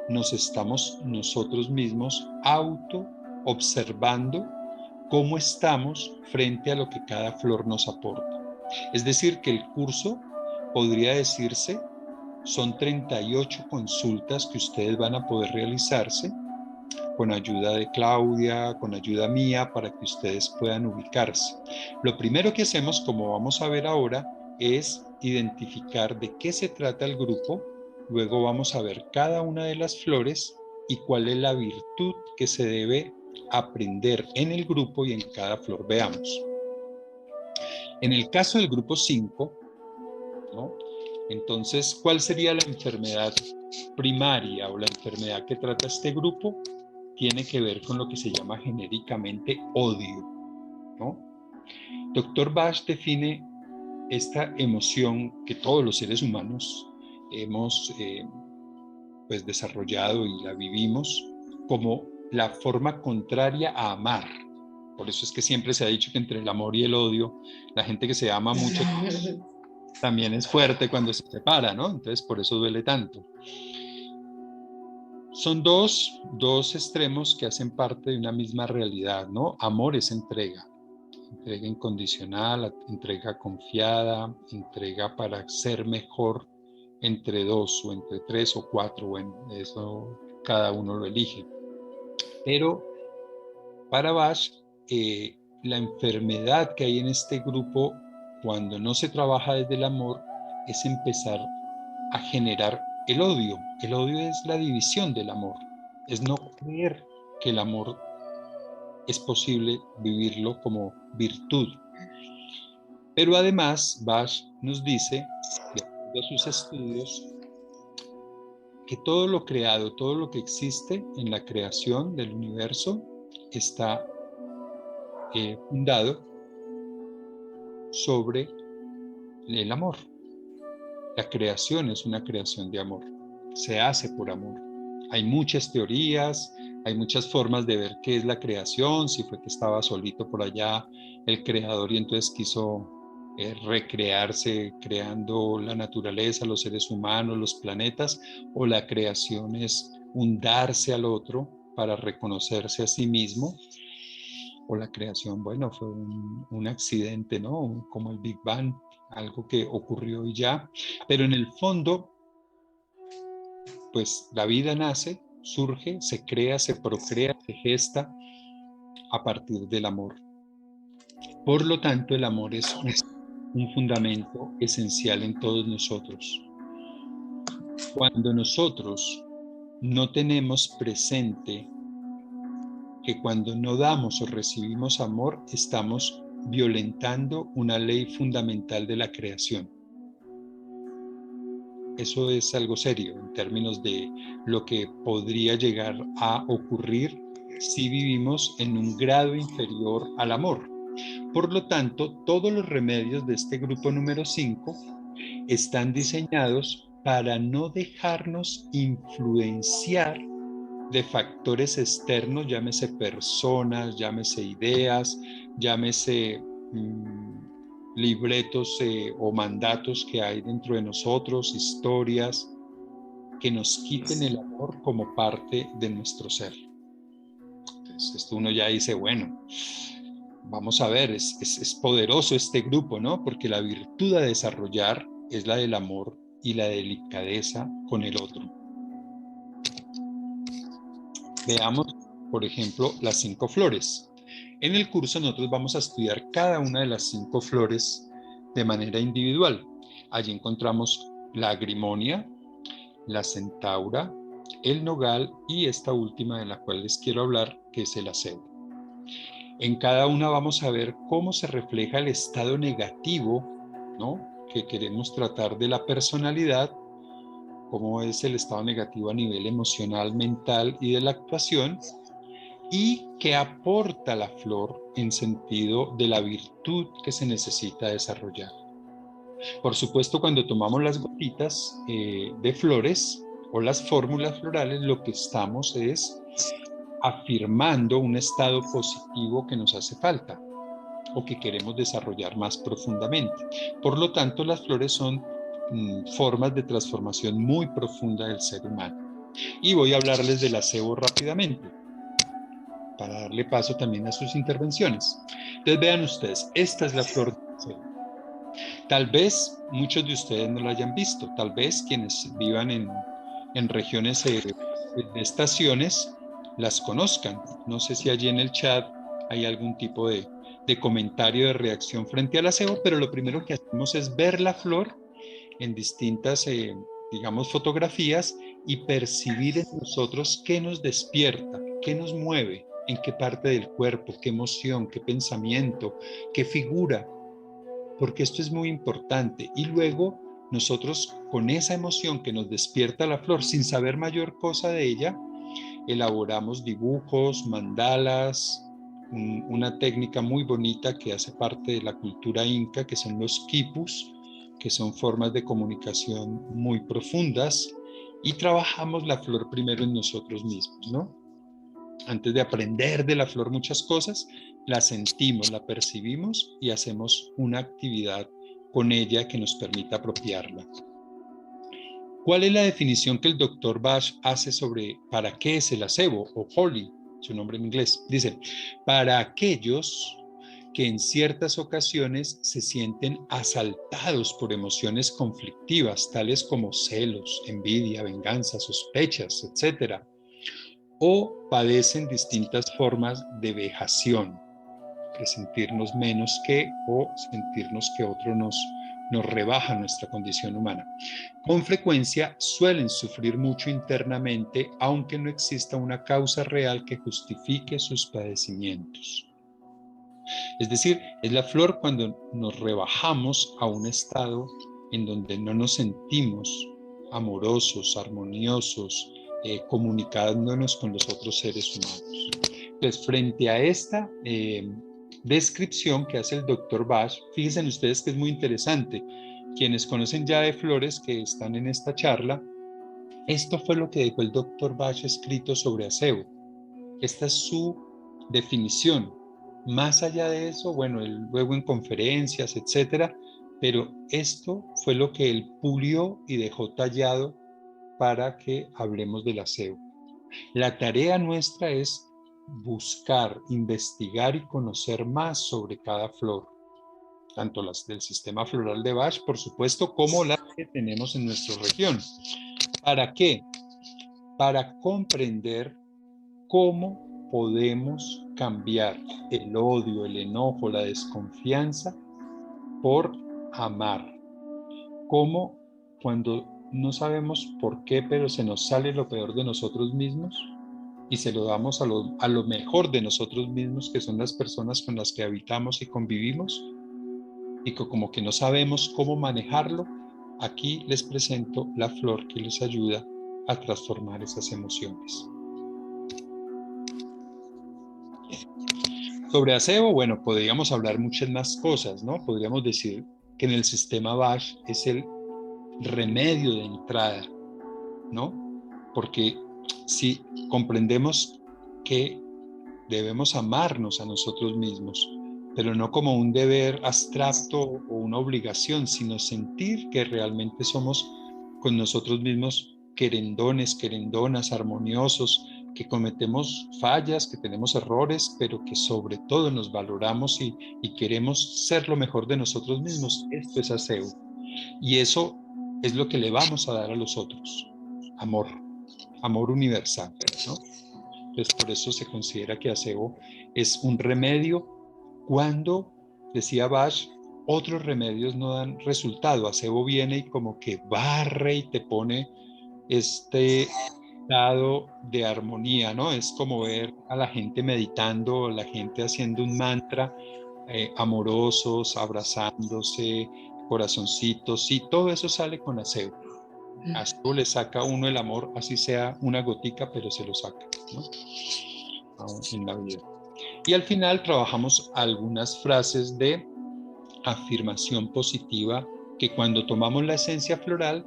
nos estamos nosotros mismos auto observando cómo estamos frente a lo que cada flor nos aporta. Es decir, que el curso, podría decirse, son 38 consultas que ustedes van a poder realizarse con ayuda de Claudia, con ayuda mía, para que ustedes puedan ubicarse. Lo primero que hacemos, como vamos a ver ahora, es identificar de qué se trata el grupo. Luego vamos a ver cada una de las flores y cuál es la virtud que se debe aprender en el grupo y en cada flor. Veamos. En el caso del grupo 5, ¿no? Entonces, ¿cuál sería la enfermedad primaria o la enfermedad que trata este grupo? Tiene que ver con lo que se llama genéricamente odio, ¿no? Dr. Bach define esta emoción que todos los seres humanos hemos pues desarrollado y la vivimos como la forma contraria a amar. Por eso es que siempre se ha dicho que entre el amor y el odio, la gente que se ama mucho también es fuerte cuando se separa, ¿no? Entonces por eso duele tanto. Son dos extremos que hacen parte de una misma realidad, ¿no? Amor es entrega incondicional, entrega confiada, entrega para ser mejor entre dos o entre tres o cuatro, bueno, eso cada uno lo elige. Pero para Bach, la enfermedad que hay en este grupo, cuando no se trabaja desde el amor, es empezar a generar el odio. El odio es la división del amor, es no creer que el amor es posible vivirlo como virtud. Pero además, Bach nos dice, de acuerdo a sus estudios, que todo lo creado, todo lo que existe en la creación del universo está fundado sobre el amor. La creación es una creación de amor, se hace por amor. Hay muchas teorías, hay muchas formas de ver qué es la creación, si fue que estaba solito por allá el creador y entonces quiso recrearse creando la naturaleza, los seres humanos, los planetas, o la creación es un darse al otro para reconocerse a sí mismo, o la creación, bueno, fue un accidente, ¿no? Como el Big Bang, algo que ocurrió y ya, pero en el fondo, pues la vida nace, surge, se crea, se procrea, se gesta a partir del amor. Por lo tanto, el amor es un fundamento esencial en todos nosotros. Cuando nosotros no tenemos presente que cuando no damos o recibimos amor, estamos violentando una ley fundamental de la creación. eso es algo serio en términos de lo que podría llegar a ocurrir si vivimos en un grado inferior al amor. Por lo tanto, todos los remedios de este grupo número 5 están diseñados para no dejarnos influenciar de factores externos, llámese personas, llámese ideas, llámese libretos o mandatos que hay dentro de nosotros, historias que nos quiten el amor como parte de nuestro ser. Entonces, esto uno ya dice, bueno, vamos a ver, es poderoso este grupo, ¿no? Porque la virtud a desarrollar es la del amor y la delicadeza con el otro. Veamos, por ejemplo, las 5 flores. En el curso nosotros vamos a estudiar cada una de las 5 flores de manera individual. Allí encontramos la agrimonia, la centaura, el nogal y esta última de la cual les quiero hablar, que es el acebo. En cada una vamos a ver cómo se refleja el estado negativo, ¿no?, que queremos tratar de la personalidad, cómo es el estado negativo a nivel emocional, mental y de la actuación, y qué aporta la flor en sentido de la virtud que se necesita desarrollar. Por supuesto, cuando tomamos las gotitas de flores o las fórmulas florales, lo que estamos es afirmando un estado positivo que nos hace falta o que queremos desarrollar más profundamente. Por lo tanto, las flores son formas de transformación muy profunda del ser humano. Y voy a hablarles del acebo rápidamente, para darle paso también a sus intervenciones. Entonces vean ustedes, esta es la flor del acebo. Tal vez muchos de ustedes no la hayan visto, tal vez quienes vivan en regiones de estaciones las conozcan. No sé si allí en el chat hay algún tipo de comentario, de reacción frente al acebo, pero lo primero que hacemos es ver la flor en distintas, digamos, fotografías y percibir en nosotros qué nos despierta, qué nos mueve, en qué parte del cuerpo, qué emoción, qué pensamiento, qué figura, porque esto es muy importante. Y luego nosotros, con esa emoción que nos despierta la flor, sin saber mayor cosa de ella, elaboramos dibujos, mandalas, una técnica muy bonita que hace parte de la cultura inca, que son los quipus, que son formas de comunicación muy profundas, y trabajamos la flor primero en nosotros mismos, ¿no? Antes de aprender de la flor muchas cosas, la sentimos, la percibimos y hacemos una actividad con ella que nos permita apropiarla. ¿Cuál es la definición que el Dr. Bach hace sobre para qué es el acebo o holy, su nombre en inglés? Dice, para aquellos que en ciertas ocasiones se sienten asaltados por emociones conflictivas, tales como celos, envidia, venganza, sospechas, etc., o padecen distintas formas de vejación, de sentirnos menos que o sentirnos que otro nos rebaja nuestra condición humana. Con frecuencia suelen sufrir mucho internamente, aunque no exista una causa real que justifique sus padecimientos. Es decir, es la flor cuando nos rebajamos a un estado en donde no nos sentimos amorosos, armoniosos, comunicándonos con los otros seres humanos. Entonces, frente a esta descripción que hace el Dr. Bach, fíjense ustedes que es muy interesante. Quienes conocen ya de flores que están en esta charla, esto fue lo que dejó el Dr. Bach escrito sobre acebo. Esta es su definición. Más allá de eso, bueno, él luego en conferencias, etcétera, pero esto fue lo que él pulió y dejó tallado para que hablemos del acebo. La tarea nuestra es buscar, investigar y conocer más sobre cada flor, tanto las del sistema floral de Bach, por supuesto, como las que tenemos en nuestra región. ¿Para qué? Para comprender cómo podemos cambiar el odio, el enojo, la desconfianza por amar. Cómo cuando no sabemos por qué, pero se nos sale lo peor de nosotros mismos y se lo damos a lo mejor de nosotros mismos, que son las personas con las que habitamos y convivimos, y como que no sabemos cómo manejarlo, Aquí les presento la flor que les ayuda a transformar esas emociones. Sobre acebo, bueno, podríamos hablar muchas más cosas, ¿no? Podríamos decir que en el sistema Bach es el remedio de entrada, ¿no? Porque si comprendemos que debemos amarnos a nosotros mismos, pero no como un deber abstracto o una obligación, sino sentir que realmente somos con nosotros mismos querendones, querendonas, armoniosos, que cometemos fallas, que tenemos errores, pero que sobre todo nos valoramos y queremos ser lo mejor de nosotros mismos. Esto es aseo. Y eso es lo que le vamos a dar a los otros. Amor, amor universal, ¿no? Entonces, por eso se considera que aseo es un remedio cuando, decía Bach, otros remedios no dan resultado. Aseo viene y como que barre y te pone este estado de armonía, ¿no? Es como ver a la gente meditando, la gente haciendo un mantra, amorosos, abrazándose, corazoncitos, y todo eso sale con aseo. Aseo le saca a uno el amor, así sea una gotica, pero se lo saca, ¿no? En la vida. Y al final trabajamos algunas frases de afirmación positiva que cuando tomamos la esencia floral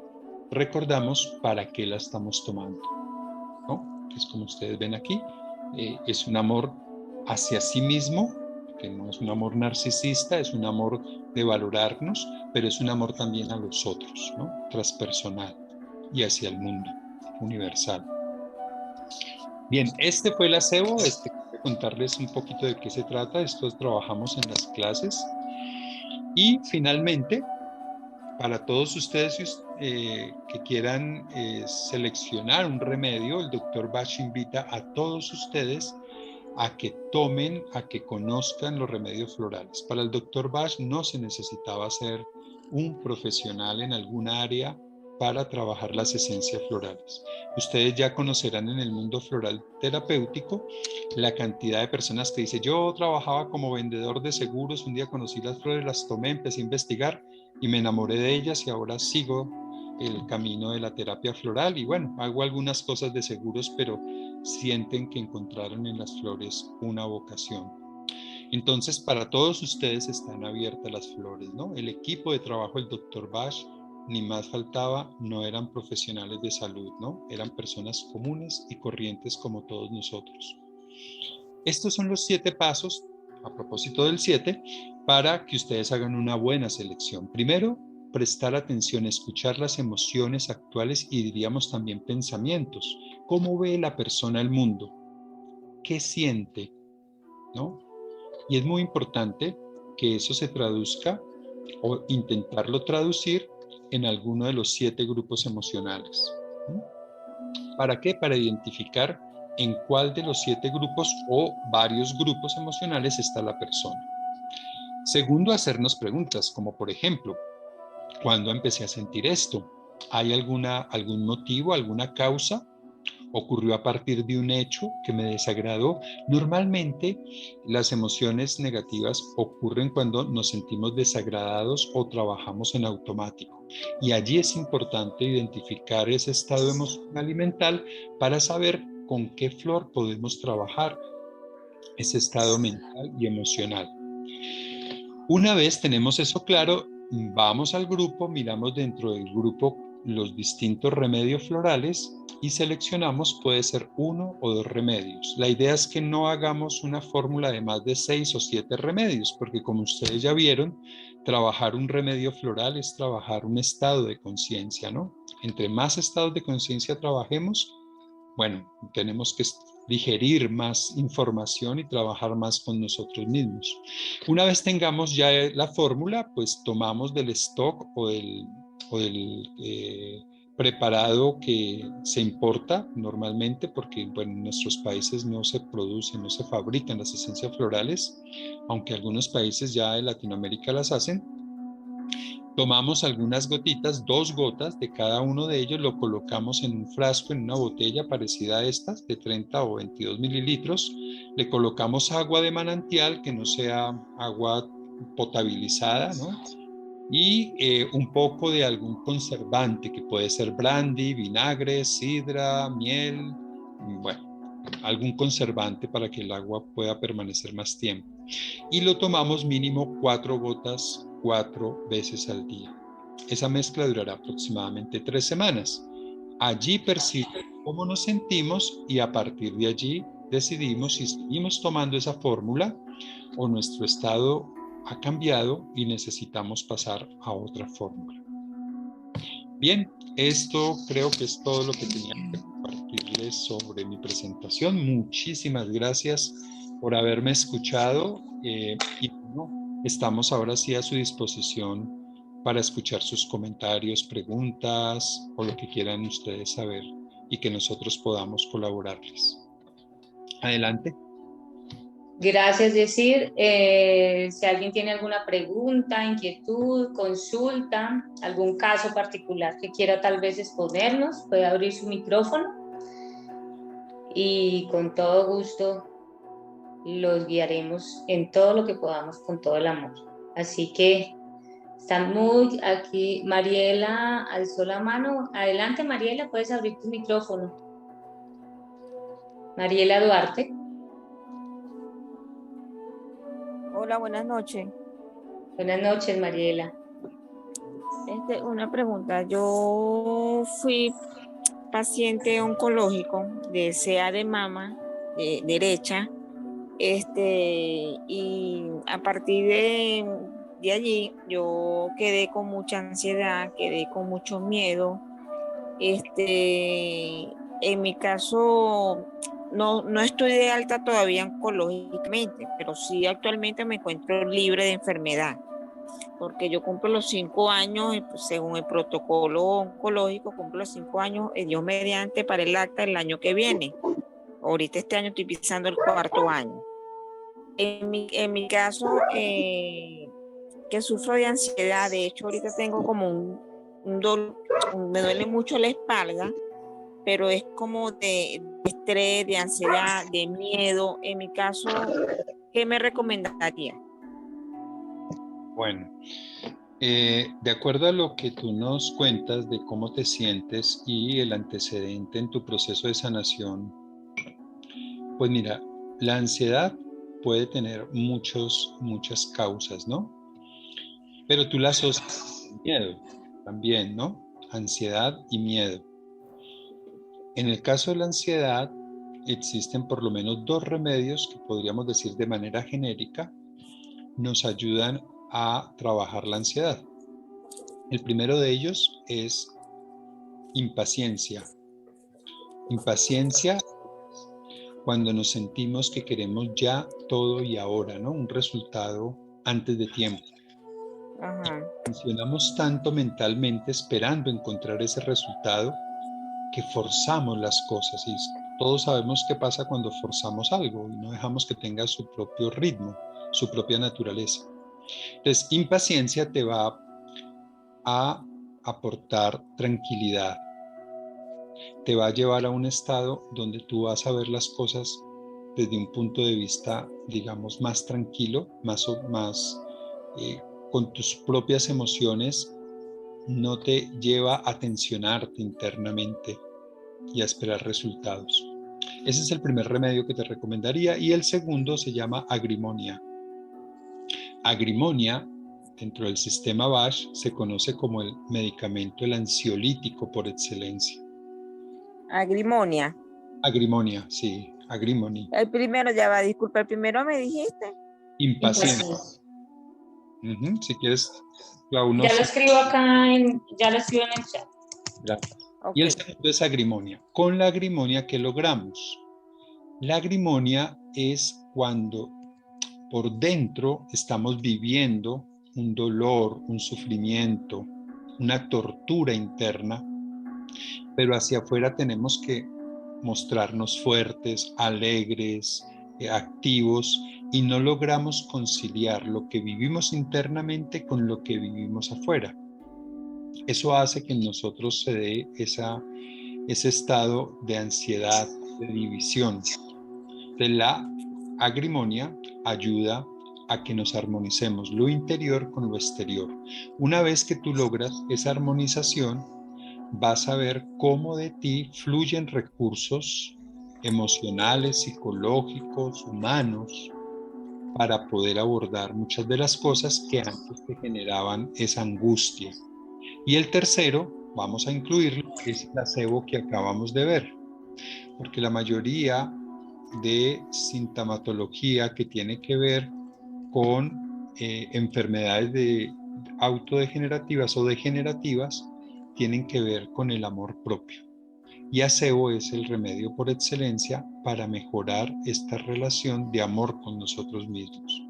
recordamos para qué la estamos tomando, ¿no? Es como ustedes ven aquí, es un amor hacia sí mismo, que no es un amor narcisista, es un amor de valorarnos, pero es un amor también a los otros, ¿no? Transpersonal y hacia el mundo universal. Bien, este fue el aseo, quería contarles un poquito de qué se trata, esto trabajamos en las clases. Y finalmente, para todos ustedes que quieran seleccionar un remedio, el doctor Bach invita a todos ustedes a que tomen, a que conozcan los remedios florales. Para el doctor Bach no se necesitaba ser un profesional en alguna área para trabajar las esencias florales. Ustedes ya conocerán en el mundo floral terapéutico la cantidad de personas que dice, yo trabajaba como vendedor de seguros, un día conocí las flores, las tomé, empecé a investigar y me enamoré de ellas y ahora sigo el camino de la terapia floral y bueno, hago algunas cosas de seguros, pero sienten que encontraron en las flores una vocación. Entonces, para todos ustedes están abiertas las flores, ¿no? El equipo de trabajo del Dr. Bach, ni más faltaba, no eran profesionales de salud, ¿no? Eran personas comunes y corrientes como todos nosotros. Estos son los 7 pasos, a propósito del 7, para que ustedes hagan una buena selección. Primero, prestar atención, escuchar las emociones actuales y diríamos también pensamientos. ¿Cómo ve la persona el mundo? ¿Qué siente? ¿No? Y es muy importante que eso se traduzca o intentarlo traducir en alguno de los 7 grupos emocionales. ¿Para qué? Para identificar en cuál de los 7 grupos o varios grupos emocionales está la persona. Segundo, hacernos preguntas, como por ejemplo, ¿cuándo empecé a sentir esto? ¿Hay algún motivo, alguna causa? ¿Ocurrió a partir de un hecho que me desagradó? Normalmente las emociones negativas ocurren cuando nos sentimos desagradados o trabajamos en automático. Y allí es importante identificar ese estado emocional y mental para saber con qué flor podemos trabajar ese estado mental y emocional. Una vez tenemos eso claro, vamos al grupo, miramos dentro del grupo los distintos remedios florales y seleccionamos, puede ser 1 o 2 remedios. La idea es que no hagamos una fórmula de más de 6 o 7 remedios, porque como ustedes ya vieron, trabajar un remedio floral es trabajar un estado de conciencia, ¿no? Entre más estados de conciencia trabajemos, bueno, tenemos que digerir más información y trabajar más con nosotros mismos. Una vez tengamos ya la fórmula, pues tomamos del stock o del preparado que se importa normalmente, porque bueno, en nuestros países no se producen, no se fabrican las esencias florales, aunque algunos países ya de Latinoamérica las hacen. Tomamos algunas gotitas, 2 gotas de cada uno de ellos, lo colocamos en un frasco, en una botella parecida a estas, de 30 o 22 mililitros. Le colocamos agua de manantial, que no sea agua potabilizada, ¿no? y un poco de algún conservante que puede ser brandy, vinagre, sidra, miel, bueno, algún conservante para que el agua pueda permanecer más tiempo. Y lo tomamos mínimo 4 gotas 4 veces al día. Esa mezcla durará aproximadamente 3 semanas. Allí percibimos cómo nos sentimos y a partir de allí decidimos si seguimos tomando esa fórmula o nuestro estado ha cambiado y necesitamos pasar a otra fórmula. Bien, esto creo que es todo lo que tenía que compartirles sobre mi presentación. Muchísimas gracias por haberme escuchado y bueno, estamos ahora sí a su disposición para escuchar sus comentarios, preguntas o lo que quieran ustedes saber y que nosotros podamos colaborarles. Adelante. Gracias, Yesir. Si alguien tiene alguna pregunta, inquietud, consulta, algún caso particular que quiera tal vez exponernos, puede abrir su micrófono y con todo gusto los guiaremos en todo lo que podamos con todo el amor. Así que están muy aquí. Mariela alzó la mano. Adelante, Mariela, puedes abrir tu micrófono. Mariela Duarte. Hola, buenas noches. Buenas noches, Mariela. Una pregunta. Yo fui paciente oncológico de CA de mama derecha, y a partir de allí yo quedé con mucha ansiedad, quedé con mucho miedo. En mi caso, no estoy de alta todavía oncológicamente, pero sí actualmente me encuentro libre de enfermedad, porque yo cumplo los 5 años, pues, según el protocolo oncológico, cumplo los 5 años, Dios mediante, para el acta el año que viene. Ahorita este año estoy pisando el 4 año. En mi caso, que sufro de ansiedad, de hecho ahorita tengo como un dolor, me duele mucho la espalda, pero es como de estrés, de ansiedad, de miedo. En mi caso, ¿qué me recomendaría? Bueno, de acuerdo a lo que tú nos cuentas de cómo te sientes y el antecedente en tu proceso de sanación, pues mira, la ansiedad puede tener muchas causas, ¿no? Pero tú la asocias con miedo también, ¿no? Ansiedad y miedo. En el caso de la ansiedad, existen por lo menos 2 remedios que podríamos decir de manera genérica nos ayudan a trabajar la ansiedad. El primero de ellos es impaciencia. Impaciencia cuando nos sentimos que queremos ya todo y ahora, ¿no? Un resultado antes de tiempo. Ajá. Funcionamos tanto mentalmente esperando encontrar ese resultado que forzamos las cosas y todos sabemos qué pasa cuando forzamos algo y no dejamos que tenga su propio ritmo, su propia naturaleza. Entonces, impaciencia te va a aportar tranquilidad, te va a llevar a un estado donde tú vas a ver las cosas desde un punto de vista, digamos, más tranquilo, más con tus propias emociones, no te lleva a tensionarte internamente y a esperar resultados. Ese es el primer remedio que te recomendaría y el segundo se llama agrimonia. Agrimonia, dentro del sistema Bach, se conoce como el medicamento, el ansiolítico por excelencia. Agrimonia. Agrimonia, sí, agrimony. El primero, ya va, disculpa, el primero me dijiste. Impaciencia. Si quieres, Ya lo escribo acá, ya lo escribo en el chat. Gracias. Okay. Y el segundo es agrimonia. Con la agrimonia, ¿qué logramos? La agrimonia es cuando por dentro estamos viviendo un dolor, un sufrimiento, una tortura interna, pero hacia afuera tenemos que mostrarnos fuertes, alegres, activos, y no logramos conciliar lo que vivimos internamente con lo que vivimos afuera. Eso hace que en nosotros se dé ese estado de ansiedad, de división. De la agrimonia ayuda a que nos armonicemos lo interior con lo exterior. Una vez que tú logras esa armonización, vas a ver cómo de ti fluyen recursos emocionales, psicológicos, humanos, para poder abordar muchas de las cosas que antes te generaban esa angustia. Y el tercero, vamos a incluirlo, es el placebo que acabamos de ver, porque la mayoría de sintomatología que tiene que ver con enfermedades autodegenerativas o degenerativas tienen que ver con el amor propio. Y acebo es el remedio por excelencia para mejorar esta relación de amor con nosotros mismos.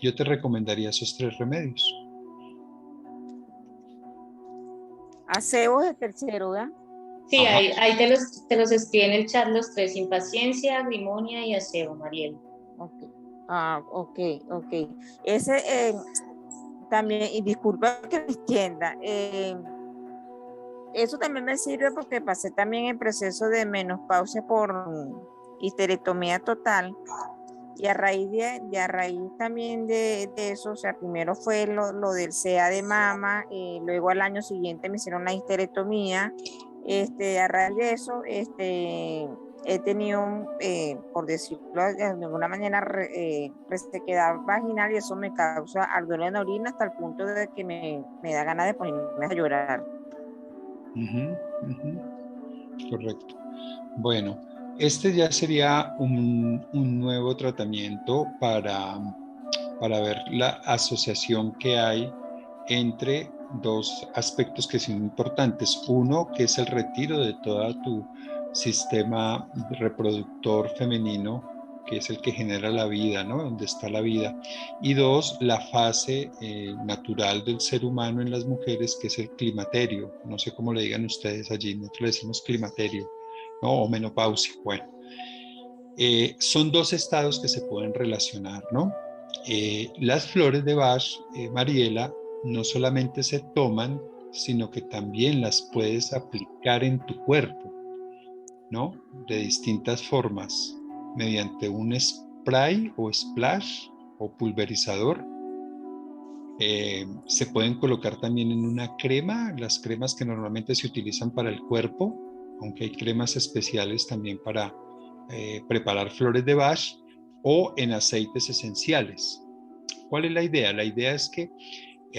Yo te recomendaría esos 3 remedios. Acebo es el tercero, ¿verdad? Sí, ahí te los escribí en el chat los 3: impaciencia, grimonia y aseo, Mariel. Ok. Ok. Ese también, y disculpa que me extienda, eso también me sirve porque pasé también el proceso de menopausia por histerectomía total. Y a raíz también de eso, o sea, primero fue lo del CA de mama, luego al año siguiente me hicieron la histerectomía. A raíz de eso, he tenido, por decirlo de alguna manera, resequedad vaginal, y eso me causa ardor en la orina hasta el punto de que me da ganas de ponerme a llorar. Correcto. Bueno, este ya sería un nuevo tratamiento para ver la asociación que hay entre 2 aspectos que son importantes. Uno, que es el retiro de todo tu sistema reproductor femenino, que es el que genera la vida, ¿no? Donde está la vida. Y 2, la fase natural del ser humano en las mujeres, que es el climaterio. No sé cómo le digan ustedes allí, nosotros le decimos climaterio, ¿no? O menopausia. Bueno, son 2 estados que se pueden relacionar, ¿no? Las flores de Bach, Mariela, no solamente se toman, sino que también las puedes aplicar en tu cuerpo, ¿no? De distintas formas, mediante un spray o splash o pulverizador. Se pueden colocar también en una crema, las cremas que normalmente se utilizan para el cuerpo, aunque hay cremas especiales también para preparar flores de Bach, o en aceites esenciales. ¿Cuál es la idea? La idea es que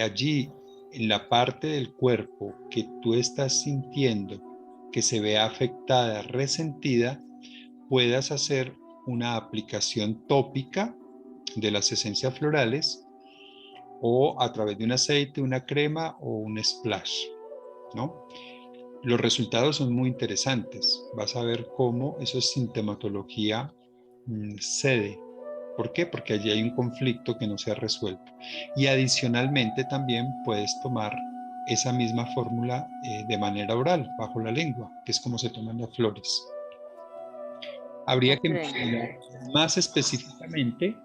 allí, en la parte del cuerpo que tú estás sintiendo que se vea afectada, resentida, puedas hacer una aplicación tópica de las esencias florales, o a través de un aceite, una crema o un splash, ¿no? Los resultados son muy interesantes. Vas a ver cómo esa sintomatología cede. ¿Por qué? Porque allí hay un conflicto que no se ha resuelto. Y adicionalmente también puedes tomar esa misma fórmula de manera oral, bajo la lengua, que es como se toman las flores. Habría que mencionar más específicamente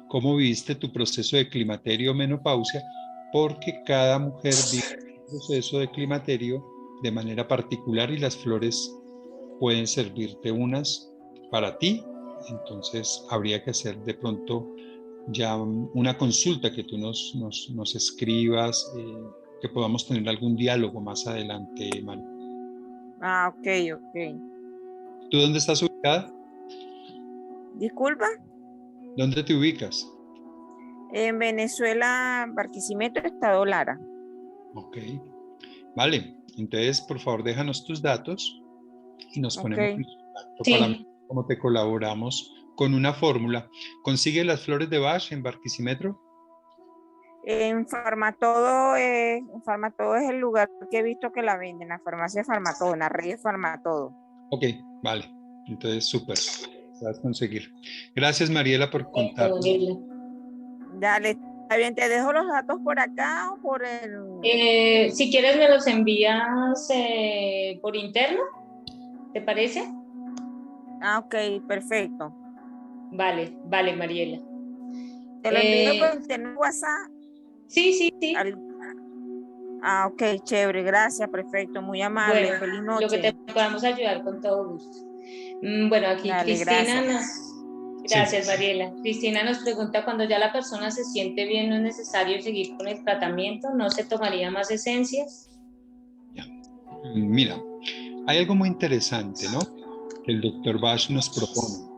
cómo viviste tu proceso de climaterio o menopausia, porque cada mujer vive un proceso de climaterio de manera particular y las flores pueden servirte unas para ti. Entonces habría que hacer de pronto ya una consulta, que tú nos escribas, que podamos tener algún diálogo más adelante, Manu. Ok. ¿Tú dónde estás ubicada? Disculpa. ¿Dónde te ubicas? En Venezuela, Barquisimeto, Estado Lara. Ok, vale. Entonces, por favor, déjanos tus datos y nos ponemos en contacto para ver cómo te colaboramos con una fórmula. ¿Consigue las flores de Bach en Barquisimeto? En Farmatodo es el lugar que he visto que la venden, la farmacia Farmatodo, en la red Farmatodo. Ok, vale. Entonces, súper. Vas a conseguir. Gracias, Mariela, por contarnos. Dale, está bien, te dejo los datos por acá o por el... Si quieres me los envías por interno, ¿te parece? Ok, perfecto. Vale, Mariela. ¿Te lo envío por interno WhatsApp? Sí. Ok, chévere, gracias, perfecto, muy amable, bueno, feliz noche. Lo que te podamos ayudar con todo gusto. Bueno, aquí Dale, Cristina Gracias, Sí. Mariela. Cristina nos pregunta, cuando ya la persona se siente bien, ¿no es necesario seguir con el tratamiento? ¿No se tomaría más esencias? Ya. Mira, hay algo muy interesante, ¿no? Que el doctor Bach nos propone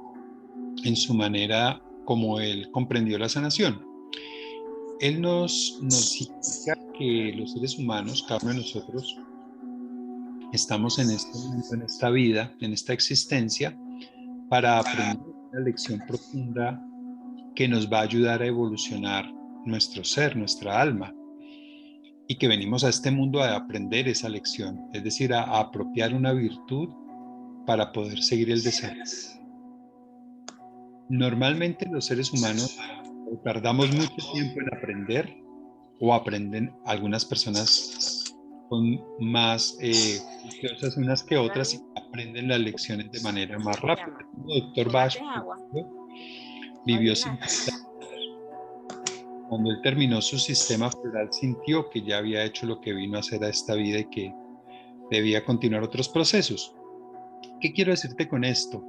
en su manera como él comprendió la sanación. Él nos indica que los seres humanos, cada uno de nosotros, estamos en este mundo, en esta vida, en esta existencia, para aprender una lección profunda que nos va a ayudar a evolucionar nuestro ser, nuestra alma, y que venimos a este mundo a aprender esa lección, es decir, a apropiar una virtud para poder seguir el desarrollo. Normalmente los seres humanos tardamos mucho tiempo en aprender o aprenden algunas personas son más juiciosas unas que otras y aprenden las lecciones de manera más rápida. El doctor Bach, ¿Tomaste agua? vivió Mariela. 50 años. Cuando él terminó su sistema floral, sintió que ya había hecho lo que vino a hacer a esta vida y que debía continuar otros procesos. ¿Qué quiero decirte con esto?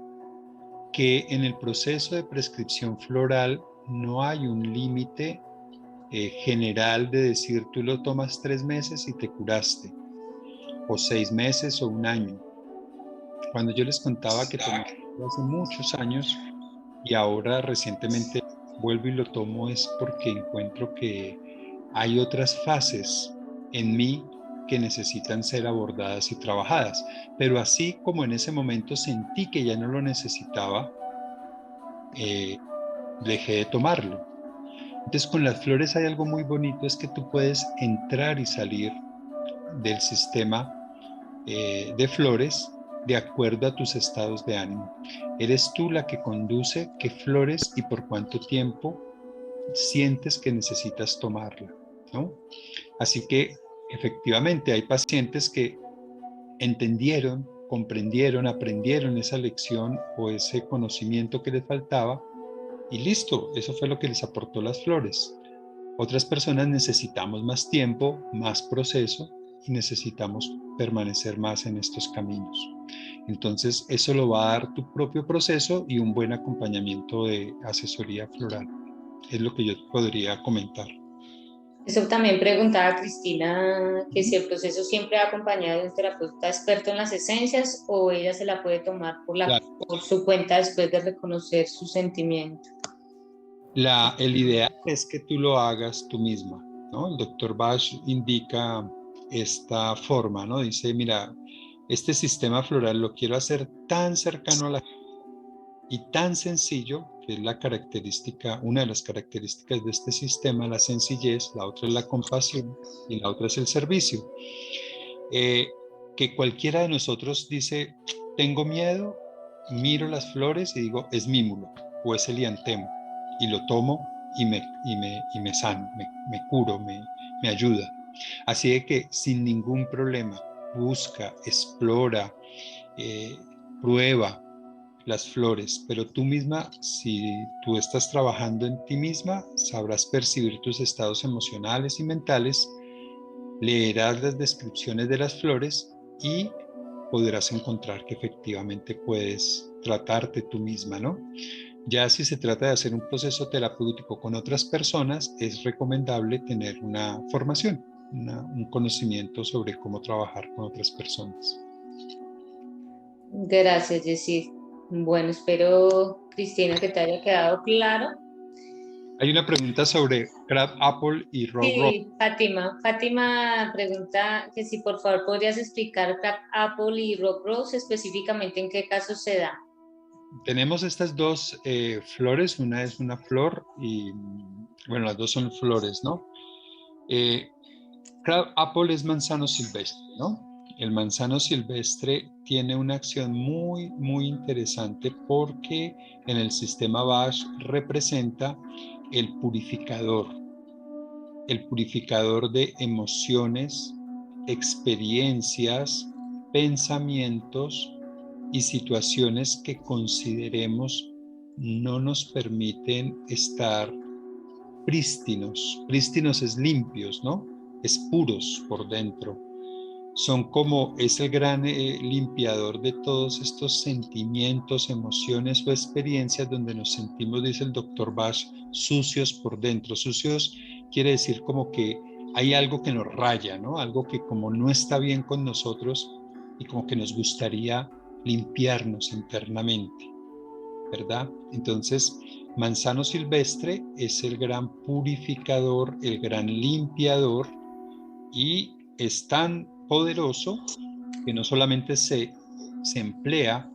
Que en el proceso de prescripción floral no hay un límite general de decir tú lo tomas 3 meses y te curaste, o 6 meses o un año. Cuando yo les contaba que tomaba hace muchos años y ahora recientemente vuelvo y lo tomo es porque encuentro que hay otras fases en mí que necesitan ser abordadas y trabajadas. Pero así como en ese momento sentí que ya no lo necesitaba, dejé de tomarlo. Entonces con las flores hay algo muy bonito, es que tú puedes entrar y salir del sistema de flores de acuerdo a tus estados de ánimo. Eres tú la que conduce qué flores y por cuánto tiempo sientes que necesitas tomarla, ¿no? Así que efectivamente hay pacientes que entendieron, comprendieron, aprendieron esa lección o ese conocimiento que les faltaba y listo, eso fue lo que les aportó las flores. Otras personas necesitamos más tiempo, más proceso y necesitamos permanecer más en estos caminos. Entonces, eso lo va a dar tu propio proceso y un buen acompañamiento de asesoría floral. Es lo que yo podría comentar. Eso también preguntaba Cristina, que si el proceso siempre va acompañado de un terapeuta experto en las esencias o ella se la puede tomar Claro. por su cuenta después de reconocer su sentimiento. El ideal es que tú lo hagas tú misma, ¿no? El doctor Bach indica esta forma, ¿no? Dice, mira, este sistema floral lo quiero hacer tan cercano a la gente y tan sencillo, que es la característica, una de las características de este sistema, la sencillez, la otra es la compasión y la otra es el servicio. Eh, que cualquiera de nosotros dice, tengo miedo, miro las flores y digo, es mímulo o es eliantemo, y lo tomo y me sano, me curo, me ayuda. Así de que sin ningún problema, busca, explora, eh, prueba las flores, pero tú misma, si tú estás trabajando en ti misma, sabrás percibir tus estados emocionales y mentales, leerás las descripciones de las flores y podrás encontrar que efectivamente puedes tratarte tú misma, ¿no? Ya si se trata de hacer un proceso terapéutico con otras personas, es recomendable tener una formación, un conocimiento sobre cómo trabajar con otras personas. Gracias, Jessy. Bueno, espero, Cristina, que te haya quedado claro. Hay una pregunta sobre Crab Apple y Rob Rob. Sí, Fátima. Fátima pregunta que si por favor podrías explicar Crack Apple y Rock Rose específicamente en qué casos se da. Tenemos estas dos flores, una es una flor y, bueno, las dos son flores, ¿no? Crab Apple es manzano silvestre, ¿no? El manzano silvestre tiene una acción muy, muy interesante porque en el sistema Bach representa el purificador de emociones, experiencias, pensamientos y situaciones que consideremos no nos permiten estar prístinos. Prístinos es limpios, ¿no? Es puros por dentro. son como, es el gran limpiador de todos estos sentimientos, emociones o experiencias donde nos sentimos, dice el doctor Bach, sucios por dentro. Sucios quiere decir como que hay algo que nos raya, ¿no? Algo que como no está bien con nosotros y como que nos gustaría limpiarnos internamente, ¿verdad? Entonces, manzano silvestre es el gran purificador, el gran limpiador, y es tan poderoso que no solamente se emplea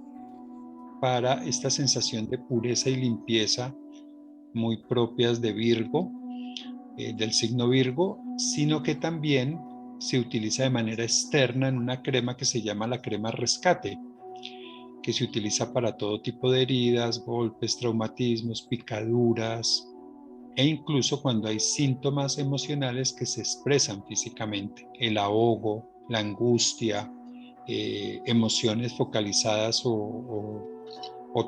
para esta sensación de pureza y limpieza muy propias de Virgo, del signo Virgo, sino que también se utiliza de manera externa en una crema que se llama la crema rescate, que se utiliza para todo tipo de heridas, golpes, traumatismos, picaduras, e incluso cuando hay síntomas emocionales que se expresan físicamente, el ahogo, la angustia, emociones focalizadas o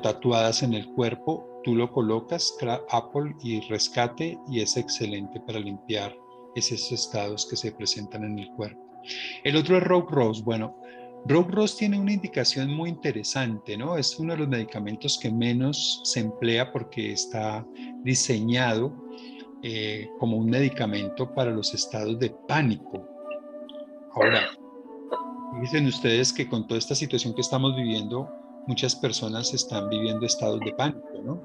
tatuadas en el cuerpo, tú lo colocas, Apple y rescate, y es excelente para limpiar esos estados que se presentan en el cuerpo. El otro es Rogue Rose. Bueno, Rogue Rose tiene una indicación muy interesante, ¿no? Es uno de los medicamentos que menos se emplea porque está diseñado como un medicamento para los estados de pánico. Ahora, dicen ustedes que con toda esta situación que estamos viviendo, muchas personas están viviendo estados de pánico, ¿no?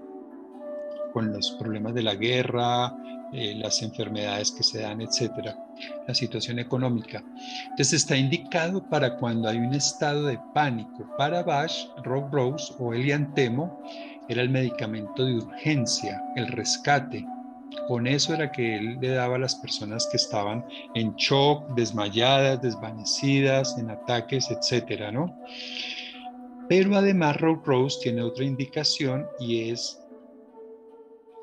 Con los problemas de la guerra, las enfermedades que se dan, etcétera, la situación económica. Entonces está indicado para cuando hay un estado de pánico. Para Bach, Rogue Rose o Eliantemo era el medicamento de urgencia, el rescate. Con eso era que él le daba a las personas que estaban en shock, desmayadas, desvanecidas, en ataques, etcétera, ¿no? Pero además Rogue Rose tiene otra indicación, y es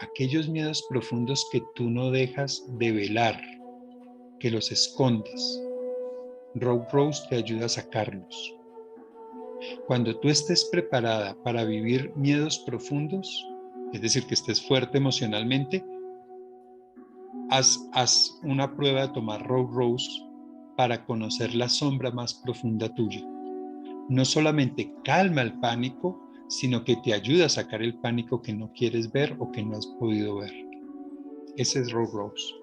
aquellos miedos profundos que tú no dejas de velar, que los escondes. Rogue Rose te ayuda a sacarlos. Cuando tú estés preparada para vivir miedos profundos, es decir, que estés fuerte emocionalmente, haz una prueba de tomar Rogue Rose para conocer la sombra más profunda tuya. No solamente calma el pánico, sino que te ayuda a sacar el pánico que no quieres ver o que no has podido ver. Ese es Rogue Rose.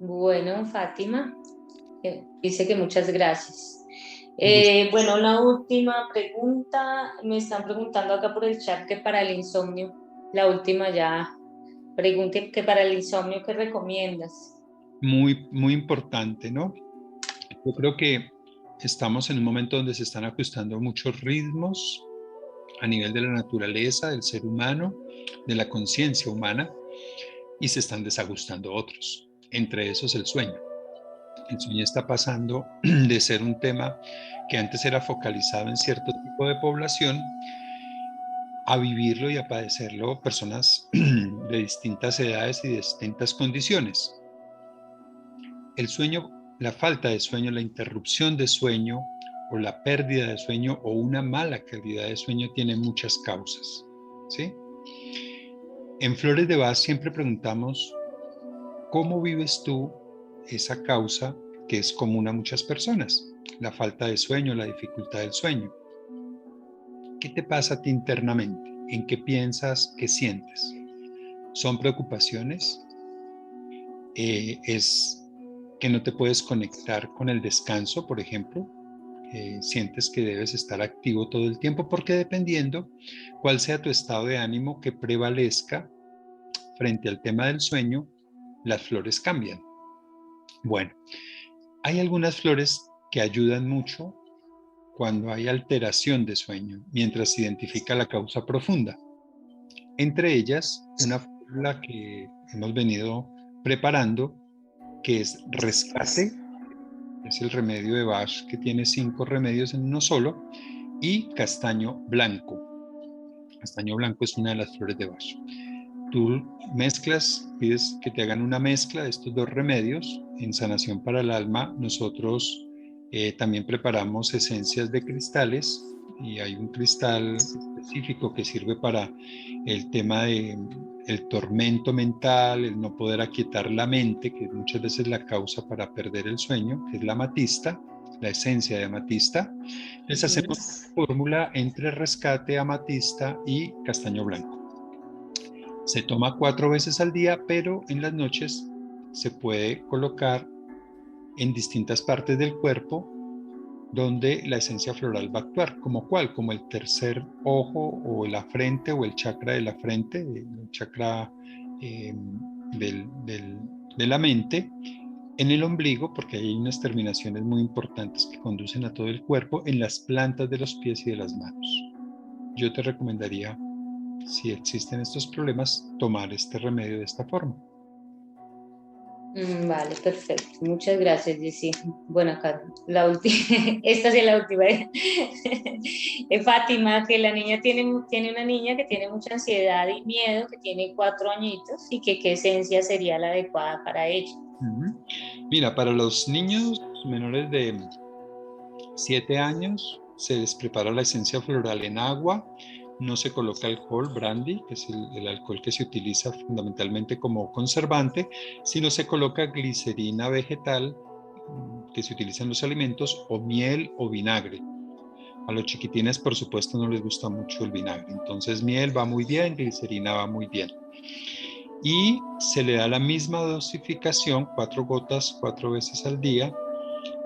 Bueno, Fátima, dice que muchas gracias. Bueno, la última pregunta, me están preguntando acá por el chat que para el insomnio, la última ya, pregunte que para el insomnio, ¿qué recomiendas? Muy, muy importante, ¿no? Yo creo que estamos en un momento donde se están ajustando muchos ritmos a nivel de la naturaleza, del ser humano, de la conciencia humana, y se están desajustando otros, entre esos el sueño. El sueño está pasando de ser un tema que antes era focalizado en cierto tipo de población a vivirlo y a padecerlo personas de distintas edades y de distintas condiciones. El sueño, la falta de sueño, la interrupción de sueño o la pérdida de sueño o una mala calidad de sueño tiene muchas causas, ¿sí? En Flores de Bach siempre preguntamos, ¿cómo vives tú esa causa que es común a muchas personas? La falta de sueño, la dificultad del sueño. ¿Qué te pasa a ti internamente? ¿En qué piensas? ¿Qué sientes? ¿Son preocupaciones? ¿Es que no te puedes conectar con el descanso, por ejemplo? Sientes que debes estar activo todo el tiempo, porque dependiendo cuál sea tu estado de ánimo que prevalezca frente al tema del sueño, las flores cambian. Bueno, hay algunas flores que ayudan mucho cuando hay alteración de sueño, mientras se identifica la causa profunda. Entre ellas, una fórmula que hemos venido preparando, que es rescate, es el remedio de Bach, que tiene 5 remedios en uno solo, y castaño blanco. Castaño blanco es una de las flores de Bach. Tú mezclas, pides que te hagan una mezcla de estos 2 remedios. En Sanación para el Alma nosotros también preparamos esencias de cristales y hay un cristal específico que sirve para el tema de el tormento mental, el no poder aquietar la mente, que muchas veces es la causa para perder el sueño, que es la amatista, la esencia de amatista. Les hacemos una fórmula entre rescate, amatista y castaño blanco. Se toma 4 veces al día, pero en las noches se puede colocar en distintas partes del cuerpo donde la esencia floral va a actuar. ¿Como cuál? Como el tercer ojo o la frente o el chakra de la frente, el chakra de la mente, en el ombligo, porque hay unas terminaciones muy importantes que conducen a todo el cuerpo, en las plantas de los pies y de las manos. Yo te recomendaría, si existen estos problemas, tomar este remedio de esta forma. Vale, perfecto. Muchas gracias, Jessy. Bueno, acá la última, esta sí es la última. Fátima, que la niña tiene una niña que tiene mucha ansiedad y miedo, que tiene 4 añitos y que qué esencia sería la adecuada para ella. Mira, para los niños menores de 7 años se les prepara la esencia floral en agua, no se coloca alcohol, brandy, que es el alcohol que se utiliza fundamentalmente como conservante, sino se coloca glicerina vegetal que se utiliza en los alimentos, o miel o vinagre. A los chiquitines, por supuesto, no les gusta mucho el vinagre, entonces miel va muy bien, glicerina va muy bien. Y se le da la misma dosificación, 4 gotas 4 veces al día.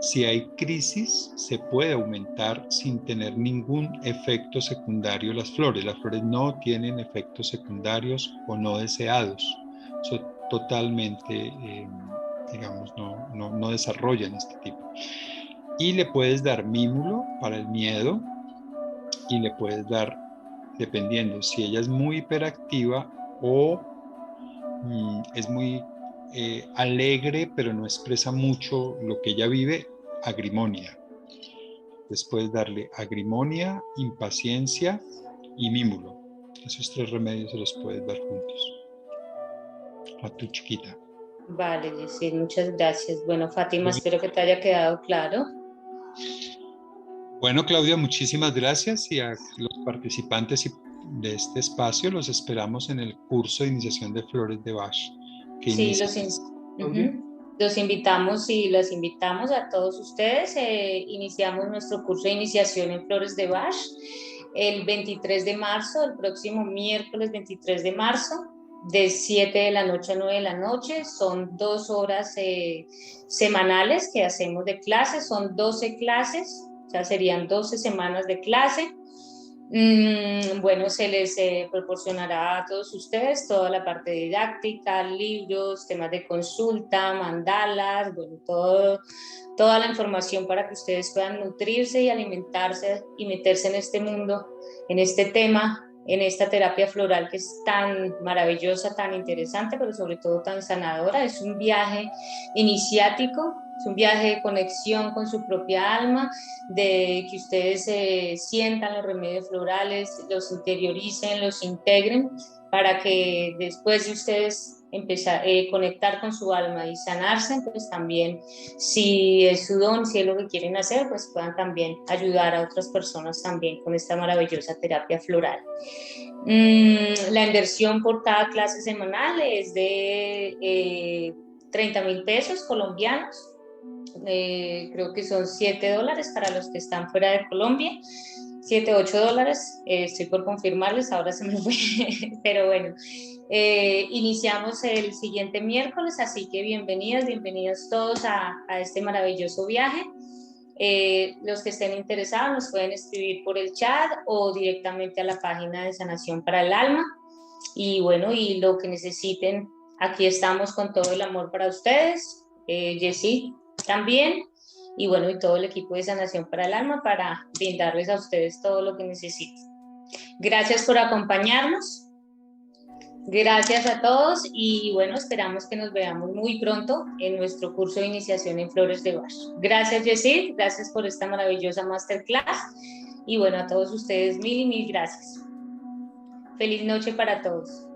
Si hay crisis, se puede aumentar sin tener ningún efecto secundario las flores. Las flores no tienen efectos secundarios o no deseados. Son totalmente, digamos, no desarrollan este tipo. Y le puedes dar mímulo para el miedo y le puedes dar, dependiendo, si ella es muy hiperactiva o es muy alegre, pero no expresa mucho lo que ella vive, agrimonia. Después darle agrimonia, impaciencia y mímulo. Esos 3 remedios se los puedes dar juntos a tu chiquita. Vale, Jessy, muchas gracias. Bueno, Fátima, espero que te haya quedado claro. Bueno, Claudia, muchísimas gracias, y a los participantes de este espacio los esperamos en el curso de iniciación de flores de Bach. Que Sí, los invitamos y las invitamos a todos ustedes. Iniciamos nuestro curso de iniciación en flores de Bach el 23 de marzo, el próximo miércoles 23 de marzo, de 7 de la noche a 9 de la noche. Son 2 horas semanales que hacemos de clases, son 12 clases, o sea, serían 12 semanas de clase. Bueno, se les proporcionará a todos ustedes toda la parte didáctica, libros, temas de consulta, mandalas, bueno, toda la información para que ustedes puedan nutrirse y alimentarse y meterse en este mundo, en este tema, en esta terapia floral que es tan maravillosa, tan interesante, pero sobre todo tan sanadora. Es un viaje iniciático, es un viaje de conexión con su propia alma, de que ustedes sientan los remedios florales, los interioricen, los integren, para que después de ustedes empezar a conectar con su alma y sanarse, pues también, si es su don, si es lo que quieren hacer, pues puedan también ayudar a otras personas también con esta maravillosa terapia floral. La inversión por cada clase semanal es de 30,000 pesos colombianos. Creo que son $7 para los que están fuera de Colombia, $7, $8, estoy por confirmarles, ahora se me fue, pero bueno, iniciamos el siguiente miércoles, así que bienvenidos todos a este maravilloso viaje. Los que estén interesados nos pueden escribir por el chat o directamente a la página de Sanación para el Alma, y bueno, y lo que necesiten, aquí estamos con todo el amor para ustedes. Jessy también, y bueno, y todo el equipo de Sanación para el Alma para brindarles a ustedes todo lo que necesiten. Gracias por acompañarnos, gracias a todos, y bueno, esperamos que nos veamos muy pronto en nuestro curso de iniciación en flores de Bach. Gracias, Jessy, gracias por esta maravillosa masterclass, y bueno, a todos ustedes mil y mil gracias. Feliz noche para todos.